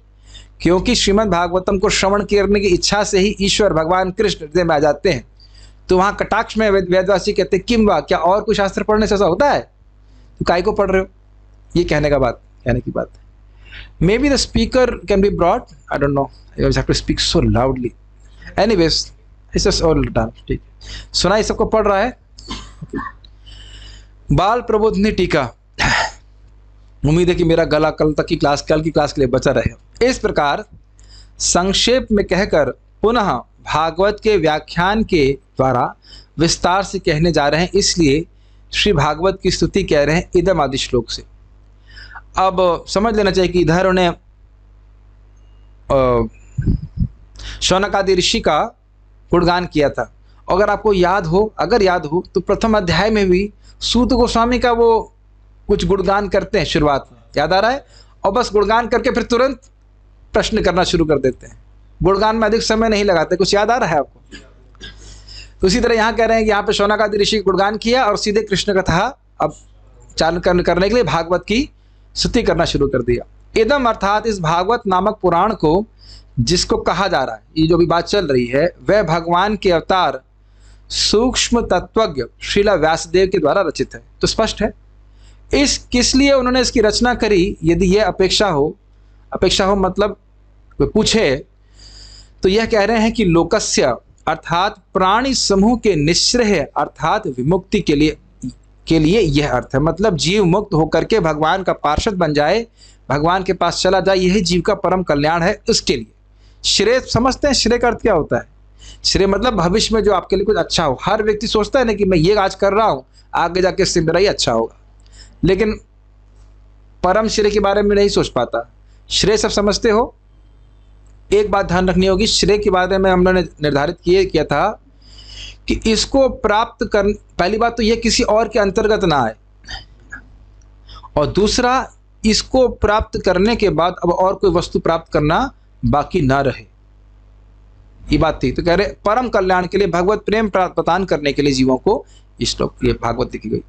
क्योंकि श्रीमद् भागवतम को श्रवण करने की इच्छा से ही ईश्वर भगवान कृष्ण हृदय में आ जाते हैं। तो वहां कटाक्ष में वेदवासी कहते हैं किम वा, क्या और कोई शास्त्र पढ़ने से ऐसा होता है? तो काय को पढ़ रहे हो? ये कहने की बात है। Maybe the speaker can be broad, I don't know, you have to speak so loudly. Anyways it's just all done. ठीक, सुनाई सबको पढ़ रहा है? बाल प्रबोधिनी टीका। उम्मीद है कि मेरा गला कल की क्लास के लिए बचा रहेगा। इस प्रकार संक्षेप में कहकर पुनः भागवत के व्याख्यान के द्वारा विस्तार से कहने जा रहे हैं, इसलिए श्री भागवत की स्तुति कह रहे हैं इदम आदि श्लोक से। अब समझ लेना चाहिए कि इधर उन्हें शौनक आदि ऋषि का गुणगान किया था। अगर आपको याद हो तो प्रथम अध्याय में भी सूत गोस्वामी का वो कुछ गुणगान करते हैं शुरुआत में, याद आ रहा है? और बस गुणगान करके फिर तुरंत प्रश्न करना शुरू कर देते हैं। गुणगान में अधिक समय नहीं लगाते। कुछ याद आ रहा है आपको? तो उसी तरह यहाँ कह रहे हैं कि यहाँ पे शौनक आदि ऋषि गुणगान किया और सीधे कृष्ण कथा अब चालन करने के लिए भागवत की स्तुति करना शुरू कर दिया। इदम अर्थात इस भागवत नामक पुराण को जिसको कहा जा रहा है, ये जो भी बात चल रही है, वह भगवान के अवतार सूक्ष्म तत्वज्ञ श्रीला व्यासदेव के द्वारा रचित है। तो स्पष्ट है किस लिए उन्होंने इसकी रचना करी। यदि यह अपेक्षा हो मतलब कोई पूछे तो यह कह रहे हैं कि लोकस्य अर्थात प्राणी समूह के निश्रेय अर्थात विमुक्ति के लिए यह अर्थ है। मतलब जीव मुक्त होकर के भगवान का पार्षद बन जाए, भगवान के पास चला जाए, यही जीव का परम कल्याण है। उसके लिए श्रेय समझते हैं। श्रेय का अर्थ क्या होता है? श्रेय मतलब भविष्य में जो आपके लिए कुछ अच्छा हो। हर व्यक्ति सोचता है ना कि मैं ये आज कर रहा हूँ, आगे जाके इससे मेरा ही अच्छा होगा, लेकिन परम श्रेय के बारे में नहीं सोच पाता। श्रेय सब समझते हो। एक बात ध्यान रखनी होगी, श्रेय के बारे में हम लोगों ने निर्धारित किया था कि इसको प्राप्त कर, पहली बात तो यह किसी और के अंतर्गत ना आए, और दूसरा इसको प्राप्त करने के बाद अब और कोई वस्तु प्राप्त करना बाकी ना रहे। ये बात थी। तो कह रहे परम कल्याण के लिए भगवत प्रेम प्रदान करने के लिए जीवों को इस श्लोक ये भागवत लिखी गई।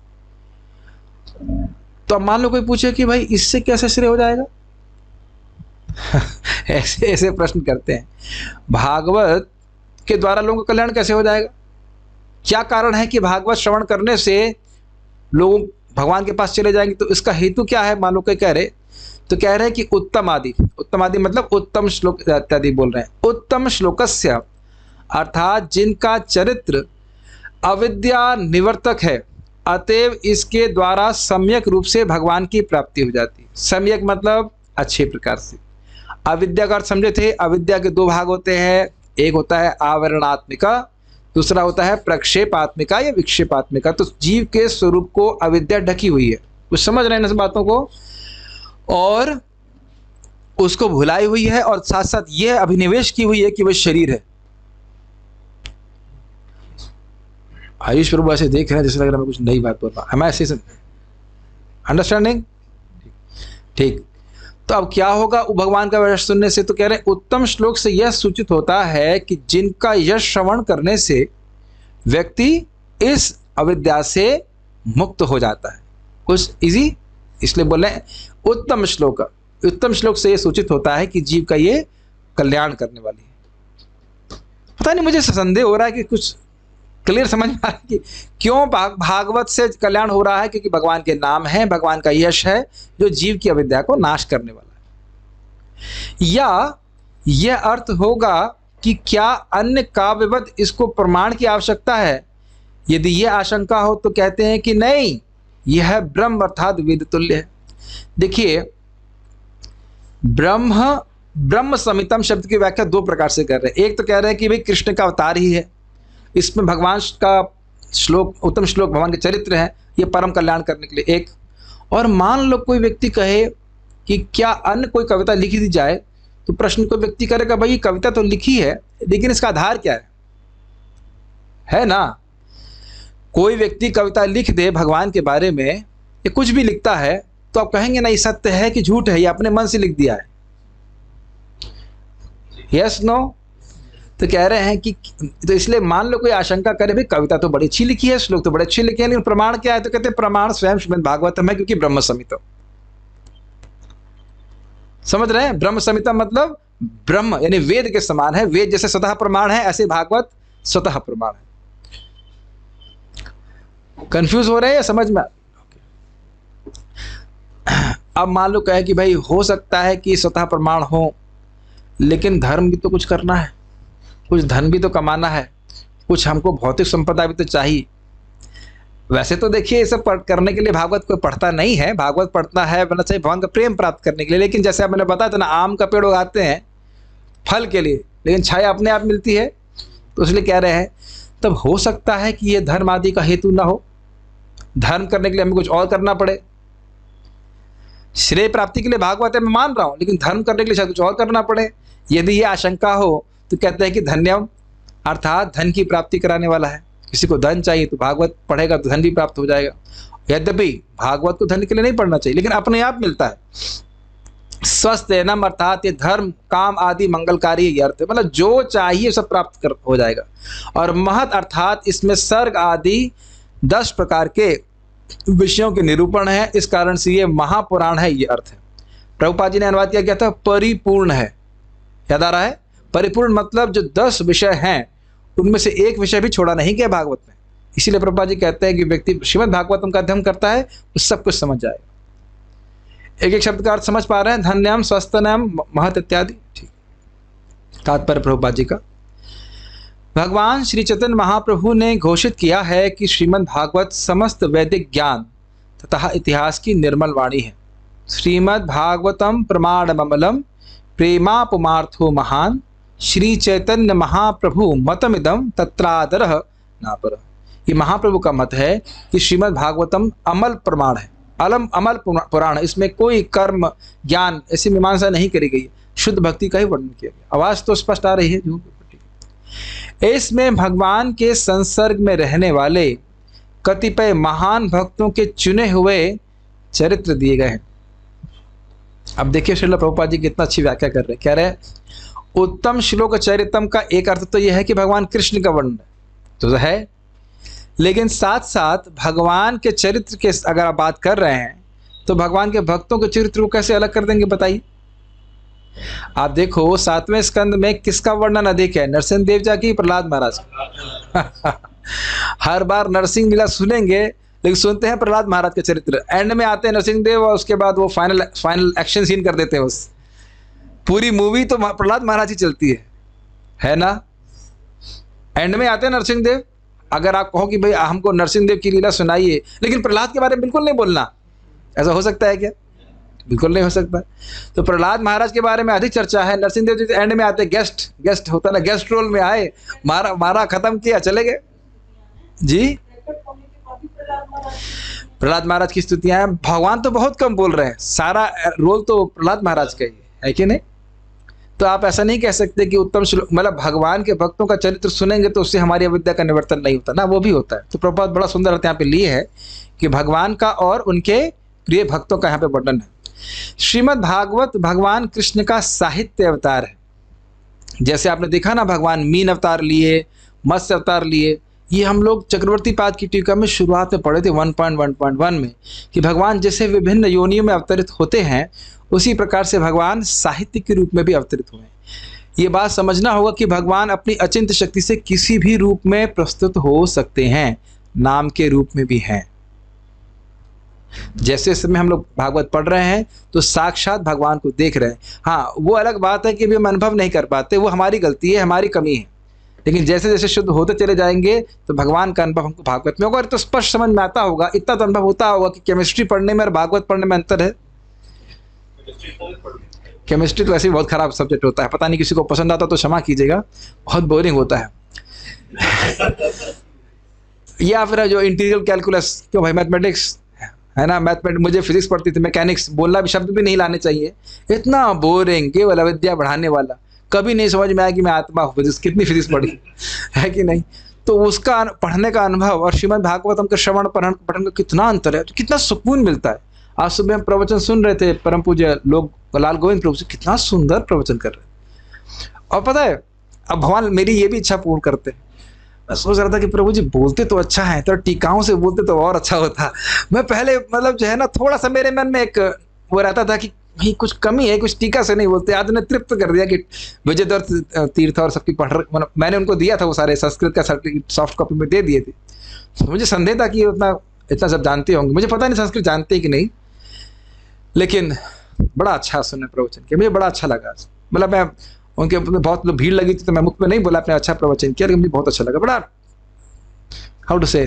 तो अब मान लो कोई पूछे कि भाई इससे कैसे श्रेय हो जाएगा? ऐसे प्रश्न करते हैं। भागवत के द्वारा लोगों का कल्याण कैसे हो जाएगा? क्या कारण है कि भागवत श्रवण करने से लोग भगवान के पास चले जाएंगे? तो इसका हेतु क्या है? मान लो कोई कह रहे, तो कह रहे हैं कि उत्तम आदि मतलब उत्तम श्लोक इत्यादि बोल रहे हैं। उत्तम श्लोकस्य अर्थात जिनका चरित्र अविद्या निवर्तक है, अतएव इसके द्वारा सम्यक रूप से भगवान की प्राप्ति हो जाती है। सम्यक मतलब अच्छे प्रकार से। अविद्या का अर्थ समझे थे? अविद्या के 2 भाग होते हैं, एक होता है आवरणात्मिका, दूसरा होता है प्रक्षेपात्मिका या विक्षेपात्मिका। तो जीव के स्वरूप को अविद्या ढकी हुई है, कुछ समझ रहे हैं इन बातों को, और उसको भुलाई हुई है, और साथ साथ यह अभिनिवेश की हुई है कि वह शरीर है। आयुष प्रभु ऐसे देख रहे हैं जैसे लग रहा है मैं कुछ नई बात बोल रहा हूं। हम ऐसे अंडरस्टैंडिंग ठीक। तो अब क्या होगा भगवान का वचन सुनने से? तो कह रहे उत्तम श्लोक से यह सूचित होता है कि जिनका यश श्रवण करने से व्यक्ति इस अविद्या से मुक्त हो जाता है। कुछ इजी इसलिए बोल रहे हैं उत्तम श्लोक। उत्तम श्लोक से यह सूचित होता है कि जीव का ये कल्याण करने वाली है। पता नहीं, मुझे संदेह हो रहा है कि कुछ क्लियर समझ में आ रहा है कि क्यों भागवत से कल्याण हो रहा है। क्योंकि भगवान के नाम है, भगवान का यश है जो जीव की अविद्या को नाश करने वाला है। या यह अर्थ होगा कि क्या अन्य काव्यवत इसको प्रमाण की आवश्यकता है? यदि यह आशंका हो तो कहते हैं कि नहीं, यह ब्रह्म अर्थात वेद तुल्य है। देखिए, ब्रह्म ब्रह्म समितम शब्द की व्याख्या दो प्रकार से कर रहे हैं। एक तो कह रहे हैं कि भाई कृष्ण का अवतार ही है, इसमें भगवान का श्लोक, उत्तम श्लोक भगवान के चरित्र है, ये परम कल्याण करने के लिए एक। और मान लो कोई व्यक्ति कहे कि क्या अन्य कोई कविता लिखी दी जाए, तो प्रश्न कोई व्यक्ति करेगा भाई कविता तो लिखी है लेकिन इसका आधार क्या है ना। कोई व्यक्ति कविता लिख दे भगवान के बारे में या कुछ भी लिखता है तो आप कहेंगे ना ये सत्य है कि झूठ है, ये अपने मन से लिख दिया है। Yes no? तो कह रहे हैं कि तो इसलिए मान लो कोई आशंका करे भाई कविता तो बड़ी अच्छी लिखी है, श्लोक तो बड़े अच्छे लिखे हैं, लेकिन प्रमाण क्या है? तो कहते हैं प्रमाण स्वयं श्रीमद् भागवतम है, क्योंकि ब्रह्म संहिता। समझ रहे हैं? ब्रह्म संहिता मतलब ब्रह्म यानी वेद के समान है। वेद जैसे स्वतः प्रमाण है, ऐसे भागवत स्वतः प्रमाण है। कंफ्यूज हो रहे हैं या समझ में? अब मान लो कहे कि भाई हो सकता है कि स्वतः प्रमाण हो, लेकिन धर्म भी तो कुछ करना है, कुछ धन भी तो कमाना है, कुछ हमको भौतिक संपदा भी तो चाहिए। वैसे तो देखिए ये सब करने के लिए भागवत कोई पढ़ता नहीं है, भागवत पढ़ता है बना चाहिए भगवान का प्रेम प्राप्त करने के लिए। लेकिन जैसे मैंने बताया था ना, आम का पेड़ उगाते हैं फल के लिए, लेकिन छाया अपने आप मिलती है, तो इसलिए कह रहे हैं तब हो सकता है कि ये धर्म आदि का हेतु ना हो, धर्म करने के लिए हमें कुछ और करना पड़े। श्रेय प्राप्ति के लिए भागवत है मैं मान रहा हूं, लेकिन धर्म करने के लिए शायद कुछ और करना पड़े। यदि ये आशंका हो तो कहते हैं कि धन्यम अर्थात धन की प्राप्ति कराने वाला है। किसी को धन चाहिए तो भागवत पढ़ेगा तो धन भी प्राप्त हो जाएगा। यद्यपि भागवत को धन के लिए नहीं पढ़ना चाहिए, लेकिन अपने आप मिलता है। स्वस्थ एनम अर्थात ये धर्म काम आदि मंगलकारी ये अर्थ है, मतलब जो चाहिए सब प्राप्त कर हो जाएगा। और महत अर्थात इसमें सर्ग आदि 10 प्रकार के विषयों के निरूपण है, इस कारण से ये महापुराण है, ये अर्थ है। प्रभुपाद जी ने अनुवाद किया गया था परिपूर्ण है, याद आ रहा है? परिपूर्ण मतलब जो 10 विषय हैं उनमें से एक विषय भी छोड़ा नहीं गया भागवत में। इसीलिए प्रभुपाद जी कहते हैं कि व्यक्ति श्रीमद् भागवतम का अध्ययन करता है वो सब कुछ समझ जाएगा। एक एक शब्द का अर्थ समझ पा रहे हैं? धन्यम स्वस्थनम महत इत्यादि। ठीक, तात्पर्य प्रभुपाद जी का। भगवान श्री चैतन्य महाप्रभु ने घोषित किया है कि श्रीमद् भागवत समस्त वैदिक ज्ञान तथा इतिहास की निर्मल वाणी है। श्रीमद् भागवतम प्रमाणमलम प्रेमापुमार्थो महान श्री चैतन्य महाप्रभु मतमिदम तत्रादरः नापर। ये महाप्रभु का मत है कि श्रीमद् भागवतम अमल प्रमाण है, अमल पुराण। इसमें कोई कर्म ज्ञान ऐसी मीमांसा नहीं करी गई, शुद्ध भक्ति का ही वर्णन किया गया। आवाज तो स्पष्ट आ रही है जो इसमें भगवान के संसर्ग में रहने वाले कतिपय महान भक्तों के चुने हुए चरित्र दिए गए हैं। अब देखिए श्रील प्रभुपाद जी कितना अच्छी व्याख्या कर रहे हैं। कह रहे हैं उत्तम श्लोक चरितम का एक अर्थ तो यह है कि भगवान कृष्ण का वर्णन तो है, लेकिन साथ साथ भगवान के चरित्र के अगर आप बात कर रहे हैं तो भगवान के भक्तों के चरित्र को कैसे अलग कर देंगे बताइए? आप देखो 7वें स्कंद में किसका वर्णन अधिक है, नरसिंह देव जी की प्रहलाद महाराज का? हर बार नरसिंह लीला सुनेंगे लेकिन सुनते हैं प्रहलाद महाराज के चरित्र। एंड में आते हैं नरसिंह देव और उसके बाद वो फाइनल एक्शन सीन कर देते हैं। उस पूरी मूवी तो प्रहलाद महाराज ही चलती है ना? एंड में आते हैं नरसिंह देव। अगर आप कहो कि भाई हमको नरसिंह देव की लीला सुनाइए लेकिन प्रहलाद के बारे में बिल्कुल नहीं बोलना, ऐसा हो सकता है क्या? बिल्कुल नहीं हो सकता। तो प्रहलाद महाराज के बारे में अधिक चर्चा है, नरसिंह देव जी एंड में आते गेस्ट होता ना, गेस्ट रोल में आए, मारा खत्म किया चले गए जी। प्रहलाद महाराज की स्तुतियां हैं। भगवान तो बहुत कम बोल रहे हैं, सारा रोल तो प्रहलाद महाराज का ही है कि नहीं? तो आप ऐसा नहीं कह सकते कि उत्तम श्लोक मतलब भगवान के भक्तों का चरित्र सुनेंगे तो उससे हमारी अविद्या का निवर्तन नहीं होता ना, वो भी होता है। तो प्रभुपाद बड़ा सुंदर अर्थ यहाँ पे लिए है कि भगवान का और उनके प्रिय भक्तों का यहाँ पे वर्णन है। श्रीमद् भागवत भगवान कृष्ण का साहित्य अवतार है। जैसे आपने देखा ना, भगवान मीन अवतार लिए, मत्स्य अवतार लिए। ये हम लोग चक्रवर्ती पाद की टीका में शुरुआत में पढ़े थे 1.1.1 में कि भगवान जैसे विभिन्न योनियों में अवतरित होते हैं उसी प्रकार से भगवान साहित्य के रूप में भी अवतरित हुए हैं। ये बात समझना होगा कि भगवान अपनी अचिंत शक्ति से किसी भी रूप में प्रस्तुत हो सकते हैं, नाम के रूप में भी हैं। जैसे इस समय हम लोग भागवत पढ़ रहे हैं तो साक्षात भगवान को देख रहे हैं। हाँ, वो अलग बात है कि भी हम अनुभव नहीं कर पाते, वो हमारी गलती है, हमारी कमी है। लेकिन जैसे जैसे शुद्ध होते चले जाएंगे तो भगवान का अनुभव हमको भागवत में होगा। और तो स्पष्ट समझ में आता होगा, इतना तो अनुभव होता होगा कि केमिस्ट्री पढ़ने में और भागवत पढ़ने में अंतर है। केमिस्ट्री तो ऐसे भी बहुत खराब सब्जेक्ट होता है, पता नहीं किसी को पसंद आता तो क्षमा कीजिएगा, बहुत बोरिंग होता है। या फिर जो इंटीग्रल कैलकुलस, क्यों भाई मैथमेटिक्स है ना, मैथमेटिक्स मुझे फिजिक्स पढ़ती थी, मैकेनिक्स, बोलना भी शब्द भी नहीं लाने चाहिए, इतना बोरिंग, केवल अविद्या बढ़ाने वाला, कभी नहीं समझ में आया कि मैं आत्मा हूँ, फिजिक्स कितनी फिजिक्स पढ़ी है कि नहीं। तो उसका पढ़ने का अनुभव और श्रीमद् भागवतम के श्रवण पठन का कितना अंतर है, तो कितना सुकून मिलता है। आज सुबह हम प्रवचन सुन रहे थे, परम पूज्य लोग लाल गोविंद प्रभु से कितना सुंदर प्रवचन कर रहे हैं। और पता है, अब भगवान मेरी ये भी इच्छा पूर्ण करते हैं। मैं सोच रहा था कि प्रभु जी बोलते तो अच्छा है, तो टीकाओं से बोलते तो और अच्छा होता। मैं पहले मतलब जो है ना, थोड़ा सा मेरे मन में एक वो रहता था कि भाई कुछ कमी है, कुछ टीका से नहीं बोलते। आज ने तृप्त कर दिया कि विजयदत्त तीर्थ और सबकी मतलब मैंने उनको दिया था वो सारे संस्कृत का सॉफ्ट कॉपी में दे दिए थे। तो मुझे संदेह था कि इतना सब जानते होंगे, मुझे पता नहीं संस्कृत जानते कि नहीं, लेकिन बड़ा अच्छा सुनने प्रवचन किया, मुझे बड़ा अच्छा लगा। मतलब मैं उनके बहुत लोग भीड़ लगी थी, तो मैं मुख में नहीं बोला आपने अच्छा प्रवचन किया, लेकिन मुझे बहुत अच्छा लगा। बड़ा हाउ टू से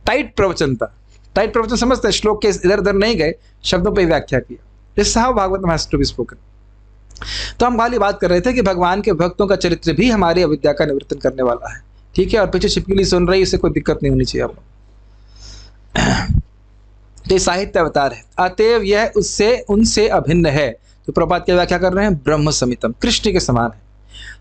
टाइट प्रवचन था। टाइट प्रवचन समझते हैं, श्लोक के इधर उधर नहीं गए, शब्दों पर व्याख्या किया। This how Bhagavatam has to be spoken. तो हम खाली बात कर रहे थे कि भगवान के भक्तों का चरित्र भी हमारी अविद्या का निवर्तन करने वाला है, ठीक है। और पीछे छिपकली सुन रही, इससे कोई दिक्कत नहीं होनी चाहिए आपको। तो साहित्य अवतार है, अतएव यह उससे उनसे अभिन्न है। तो प्रभुपाद की व्याख्या कर रहे हैं, ब्रह्म समितम, कृष्ण के समान है।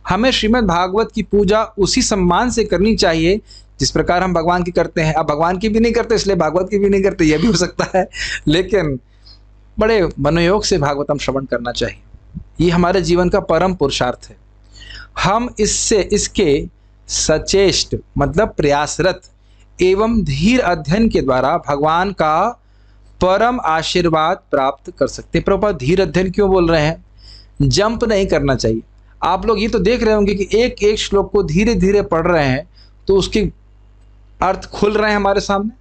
हमें श्रीमद् भागवत की पूजा उसी सम्मान से करनी चाहिए जिस प्रकार हम भगवान की करते हैं। अब भगवान की भी नहीं करते इसलिए भागवत की भी नहीं करते, यह भी हो सकता है, लेकिन बड़े मनोयोग से भागवतम श्रवण करना चाहिए। ये हमारे जीवन का परम पुरुषार्थ है। हम इसके सचेष्ट मतलब प्रयासरत एवं धीर अध्ययन के द्वारा भगवान का परम आशीर्वाद प्राप्त कर सकते हैं। प्रभुपाद धीर अध्ययन क्यों बोल रहे हैं? जंप नहीं करना चाहिए। आप लोग ये तो देख रहे होंगे कि एक एक श्लोक को धीरे धीरे पढ़ रहे हैं, तो उसके अर्थ खुल रहे हैं हमारे सामने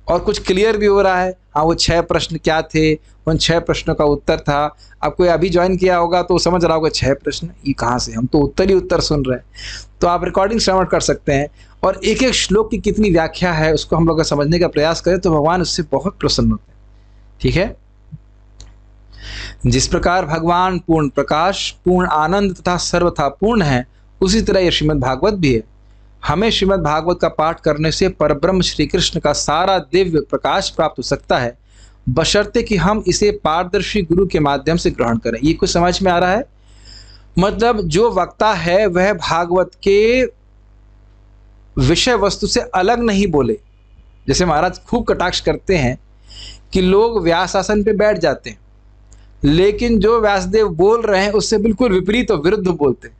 और कुछ क्लियर भी हो रहा है। हाँ, वो 6 प्रश्न क्या थे, उन 6 प्रश्नों का उत्तर था। अब कोई अभी ज्वाइन किया होगा तो समझ रहा होगा 6 प्रश्न ये कहाँ से, हम तो उत्तर ही उत्तर सुन रहे हैं। तो आप रिकॉर्डिंग श्रवण कर सकते हैं और एक एक श्लोक की कितनी व्याख्या है उसको हम लोग समझने का प्रयास करें तो भगवान उससे बहुत प्रसन्न होते हैं, ठीक है। जिस प्रकार भगवान पूर्ण प्रकाश, पूर्ण आनंद तथा सर्वथा पूर्ण है, उसी तरह यह श्रीमद् भागवत भी है। हमें श्रीमद् भागवत का पाठ करने से परब्रह्म श्री कृष्ण का सारा दिव्य प्रकाश प्राप्त हो सकता है, बशर्ते कि हम इसे पारदर्शी गुरु के माध्यम से ग्रहण करें। ये कुछ समझ में आ रहा है? मतलब जो वक्ता है वह भागवत के विषय वस्तु से अलग नहीं बोले। जैसे महाराज खूब कटाक्ष करते हैं कि लोग व्यास आसन पे बैठ जाते हैं, लेकिन जो व्यासदेव बोल रहे हैं उससे बिल्कुल विपरीत और विरुद्ध बोलते हैं।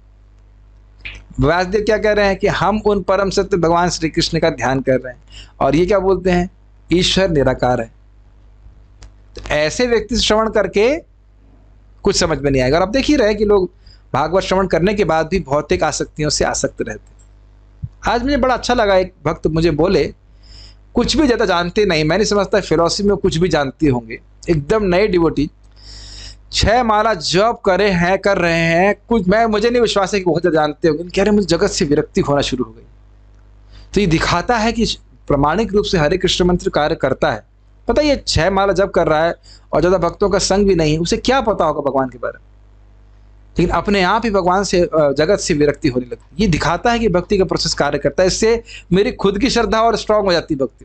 व्यासदेव क्या कह रहे हैं कि हम उन परम सत्य भगवान श्री कृष्ण का ध्यान कर रहे हैं, और ये क्या बोलते हैं? ईश्वर निराकार है। तो ऐसे व्यक्ति से श्रवण करके कुछ समझ में नहीं आएगा। और अब देख ही रहे कि लोग भागवत श्रवण करने के बाद भी भौतिक आसक्तियों से आसक्त रहते। आज मुझे बड़ा अच्छा लगा, एक भक्त मुझे बोले कुछ भी ज़्यादा जानते नहीं, मैं नहीं समझता फिलॉसफी में कुछ भी जानते होंगे, एकदम नए डिवोटी, 6 माला जॉब कर रहे हैं कुछ, मुझे नहीं विश्वास है कि बहुत ज़्यादा जानते होंगे। कह रहे मुझे जगत से विरक्ति होना शुरू हो गई। तो ये दिखाता है कि प्रामाणिक रूप से हरे कृष्ण मंत्र कार्य करता है। पता ये 6 माला जब कर रहा है और ज़्यादा भक्तों का संग भी नहीं है, उसे क्या पता होगा भगवान के बारे में, लेकिन अपने आप ही भगवान से जगत से विरक्ति होने लगती। ये दिखाता है कि भक्ति का प्रोसेस कार्य करता है। इससे मेरी खुद की श्रद्धा और स्ट्रांग हो जाती है भक्ति।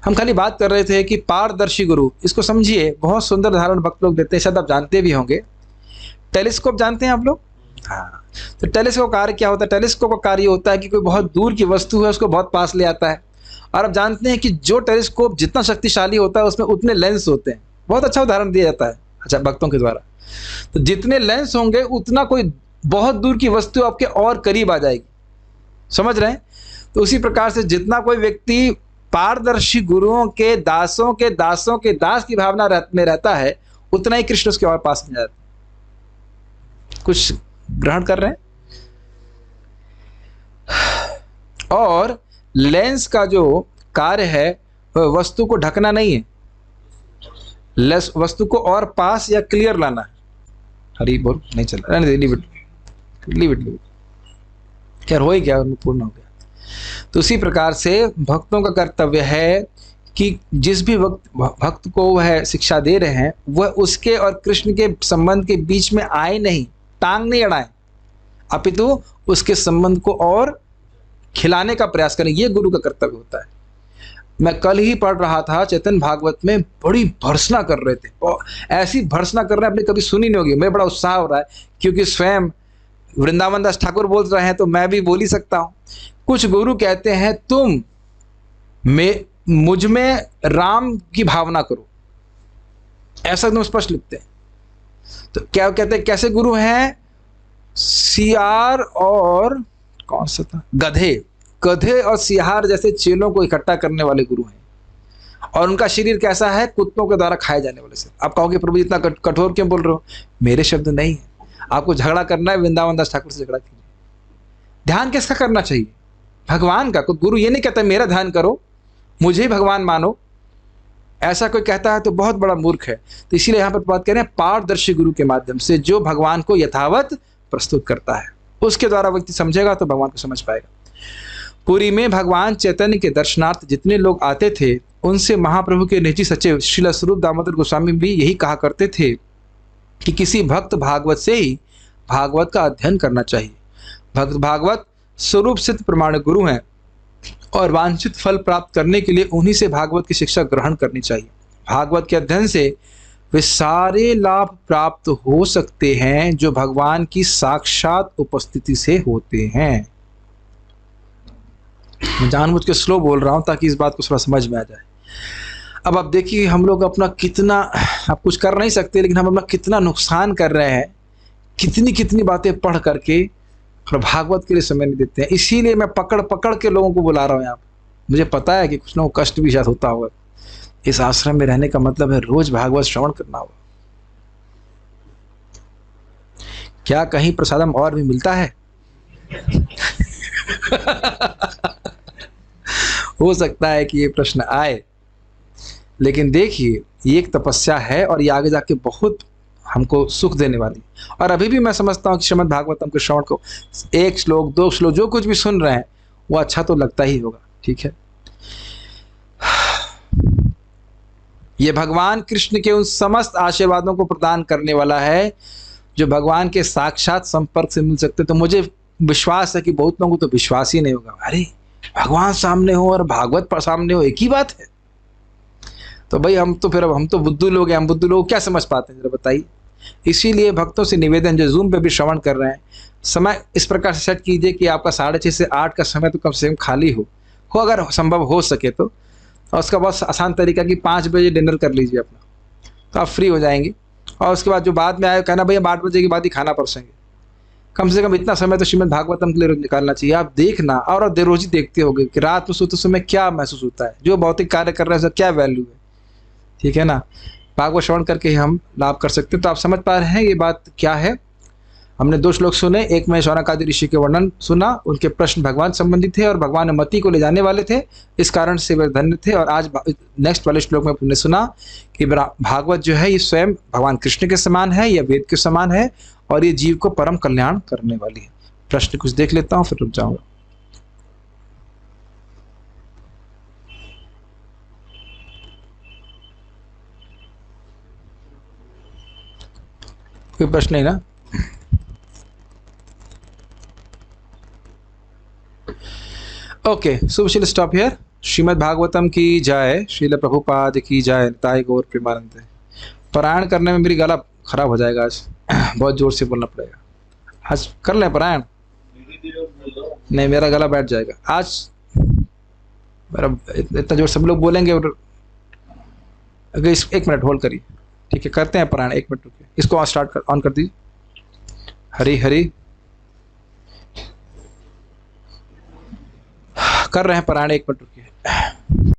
हम खाली बात कर रहे थे कि पारदर्शी गुरु, इसको समझिए, बहुत सुंदर उदाहरण भक्त लोग देते हैं, शायद आप जानते भी होंगे। टेलीस्कोप जानते हैं आप लोग? हाँ। तो टेलीस्कोप कार्य क्या होता है? टेलीस्कोप का कार्य होता है कि कोई बहुत दूर की वस्तु है उसको बहुत पास ले आता है। और आप जानते हैं कि जो टेलीस्कोप जितना शक्तिशाली होता है उसमें उतने लेंस होते हैं। बहुत अच्छा उदाहरण दिया जाता है अच्छा भक्तों के द्वारा। तो जितने लेंस होंगे उतना कोई बहुत दूर की वस्तु आपके और करीब आ जाएगी, समझ रहे हैं? तो उसी प्रकार से जितना कोई व्यक्ति पारदर्शी गुरुओं के दासों के दासों के दास की भावना में रहता है, उतना ही कृष्ण उसके और पास में जाता है। कुछ ग्रहण कर रहे हैं? और लेंस का जो कार्य है वह वस्तु को ढकना नहीं है, वस्तु को और पास या क्लियर लाना है। हरी बोल नहीं चल रहा, लीव इट खैर हो ही गया, पूर्ण हो गया। तो उसी प्रकार से भक्तों का कर्तव्य है कि जिस भी भक्त को वह शिक्षा दे रहे हैं वह उसके और कृष्ण के संबंध के बीच में आए नहीं, टांग नहीं अड़ाए, अपितु उसके संबंध को और खिलाने का प्रयास करें। ये गुरु का कर्तव्य होता है। मैं कल ही पढ़ रहा था चैतन्य भागवत में, बड़ी भर्त्सना कर रहे थे और ऐसी भर्त्सना कर रहे हैं आपने कभी सुनी नहीं होगी। मैं बड़ा उत्साह हो रहा है क्योंकि स्वयं वृंदावन दास ठाकुर बोल रहे हैं तो मैं भी बोल ही सकता हूँ। कुछ गुरु कहते हैं तुम मुझ में राम की भावना करो, ऐसा तुम स्पष्ट लिखते हैं। तो क्या कहते हैं, कैसे गुरु हैं? सियार और कौन सा था, गधे और सियार जैसे चेलों को इकट्ठा करने वाले गुरु हैं। और उनका शरीर कैसा है? कुत्तों के द्वारा खाए जाने वाले से। आप कहोगे प्रभु इतना कठोर क्यों बोल रहे हो? मेरे शब्द नहीं है। आपको झगड़ा करना है वृंदावन दास ठाकुर से झगड़ा कीजिए। ध्यान किसका करना चाहिए? भगवान का। कोई गुरु ये नहीं कहता मेरा ध्यान करो, मुझे ही भगवान मानो। ऐसा कोई कहता है तो बहुत बड़ा मूर्ख है। तो इसीलिए यहाँ पर बात करें पारदर्शी गुरु के माध्यम से, जो भगवान को यथावत प्रस्तुत करता है, उसके द्वारा व्यक्ति समझेगा तो भगवान को समझ पाएगा। पुरी में भगवान चैतन्य के दर्शनार्थ जितने लोग आते थे उनसे महाप्रभु के निजी सचिव श्रील स्वरूप दामोदर गोस्वामी भी यही कहा करते थे कि किसी भक्त भागवत से ही भागवत का अध्ययन करना चाहिए। भक्त भागवत स्वरूप सिद्ध प्रमाणिक गुरु हैं और वांछित फल प्राप्त करने के लिए उन्हीं से भागवत की शिक्षा ग्रहण करनी चाहिए। भागवत के अध्ययन से वे सारे लाभ प्राप्त हो सकते हैं जो भगवान की साक्षात उपस्थिति से होते हैं। मैं जानबूझ के स्लो बोल रहा हूं ताकि इस बात को थोड़ा समझ में आ जाए। अब आप देखिए हम लोग अपना कितना, आप कुछ कर नहीं सकते लेकिन हम अपना कितना नुकसान कर रहे हैं, कितनी कितनी बातें पढ़ करके और भागवत के लिए समय नहीं देते हैं। इसीलिए मैं पकड़ पकड़ के लोगों को बुला रहा हूँ यहाँ पर। मुझे पता है कि कुछ लोगों को कष्ट भी शायद होता होगा। इस आश्रम में रहने का मतलब है रोज भागवत श्रवण करना होगा। क्या कहीं प्रसादम और भी मिलता है? हो सकता है कि ये प्रश्न आए, लेकिन देखिए ये एक तपस्या है और ये आगे जाके बहुत हमको सुख देने वाली। और अभी भी मैं समझता हूँ कि श्रीमद् भागवतम के श्रवण को 1 श्लोक 2 श्लोक जो कुछ भी सुन रहे हैं वो अच्छा तो लगता ही होगा, ठीक है। ये भगवान कृष्ण के उन समस्त आशीर्वादों को प्रदान करने वाला है जो भगवान के साक्षात संपर्क से मिल सकते। तो मुझे विश्वास है कि बहुत लोगों को तो विश्वास ही नहीं होगा, अरे भगवान सामने हो और भागवत पर सामने हो एक ही बात है। तो भाई हम तो बुद्धू लोग हैं, हम बुद्धू लोग क्या समझ पाते हैं जरा बताइए। इसीलिए भक्तों से निवेदन, जो जूम पे भी श्रवण कर रहे हैं, समय इस प्रकार से सेट कीजिए कि आपका 6:30 से 8 का समय तो कम से कम खाली हो अगर संभव हो सके तो। और उसका बहुत आसान तरीका कि 5 बजे डिनर कर लीजिए अपना, तो आप फ्री हो जाएंगे। और उसके बाद जो बाद में आए कहना भाई हम 8 बजे के बाद ही खाना परसेंगे। कम से कम इतना समय तो श्रीमद् भागवतम के लिए रोज निकालना चाहिए। आप देखना, और रोज ही देखते होगे कि रात में सोते समय क्या महसूस होता है, जो भौतिक कार्य कर रहे हैं उसका क्या वैल्यू है, ठीक है ना। भागवत श्रवण करके ही हम लाभ कर सकते हैं। तो आप समझ पा रहे हैं ये बात क्या है। हमने 2 श्लोक सुने, एक में शौनक आदि ऋषि के वर्णन सुना, उनके प्रश्न भगवान संबंधी थे और भगवान ने मति को ले जाने वाले थे, इस कारण से वे धन्य थे। और आज नेक्स्ट वाले श्लोक में हमने सुना कि भागवत जो है ये स्वयं भगवान कृष्ण के समान है, यह वेद के समान है और ये जीव को परम कल्याण करने वाली है। प्रश्न कुछ देख लेता हूँ फिर रुक जाऊंगा। कोई प्रश्न नहीं ना? Okay, so we will stop here. Srimad Bhagavatam की जय, श्रील प्रभुपाद की जय, निताय गौर प्रेमानंद। पारायण करने में मेरी गला खराब हो जाएगा आज, बहुत जोर से बोलना पड़ेगा। आज कर लें पारायण? नहीं, मेरा गला बैठ जाएगा आज। मेरा इतना जोर सब लोग बोलेंगे। अगर 1 मिनट होल्ड करिए, ठीक है, करते हैं पारायण। 1 मिनट रुकिए, इसको स्टार्ट कर, ऑन कर दीजिए। हरी हरी कर रहे हैं पारायण, 1 मिनट रुकिए।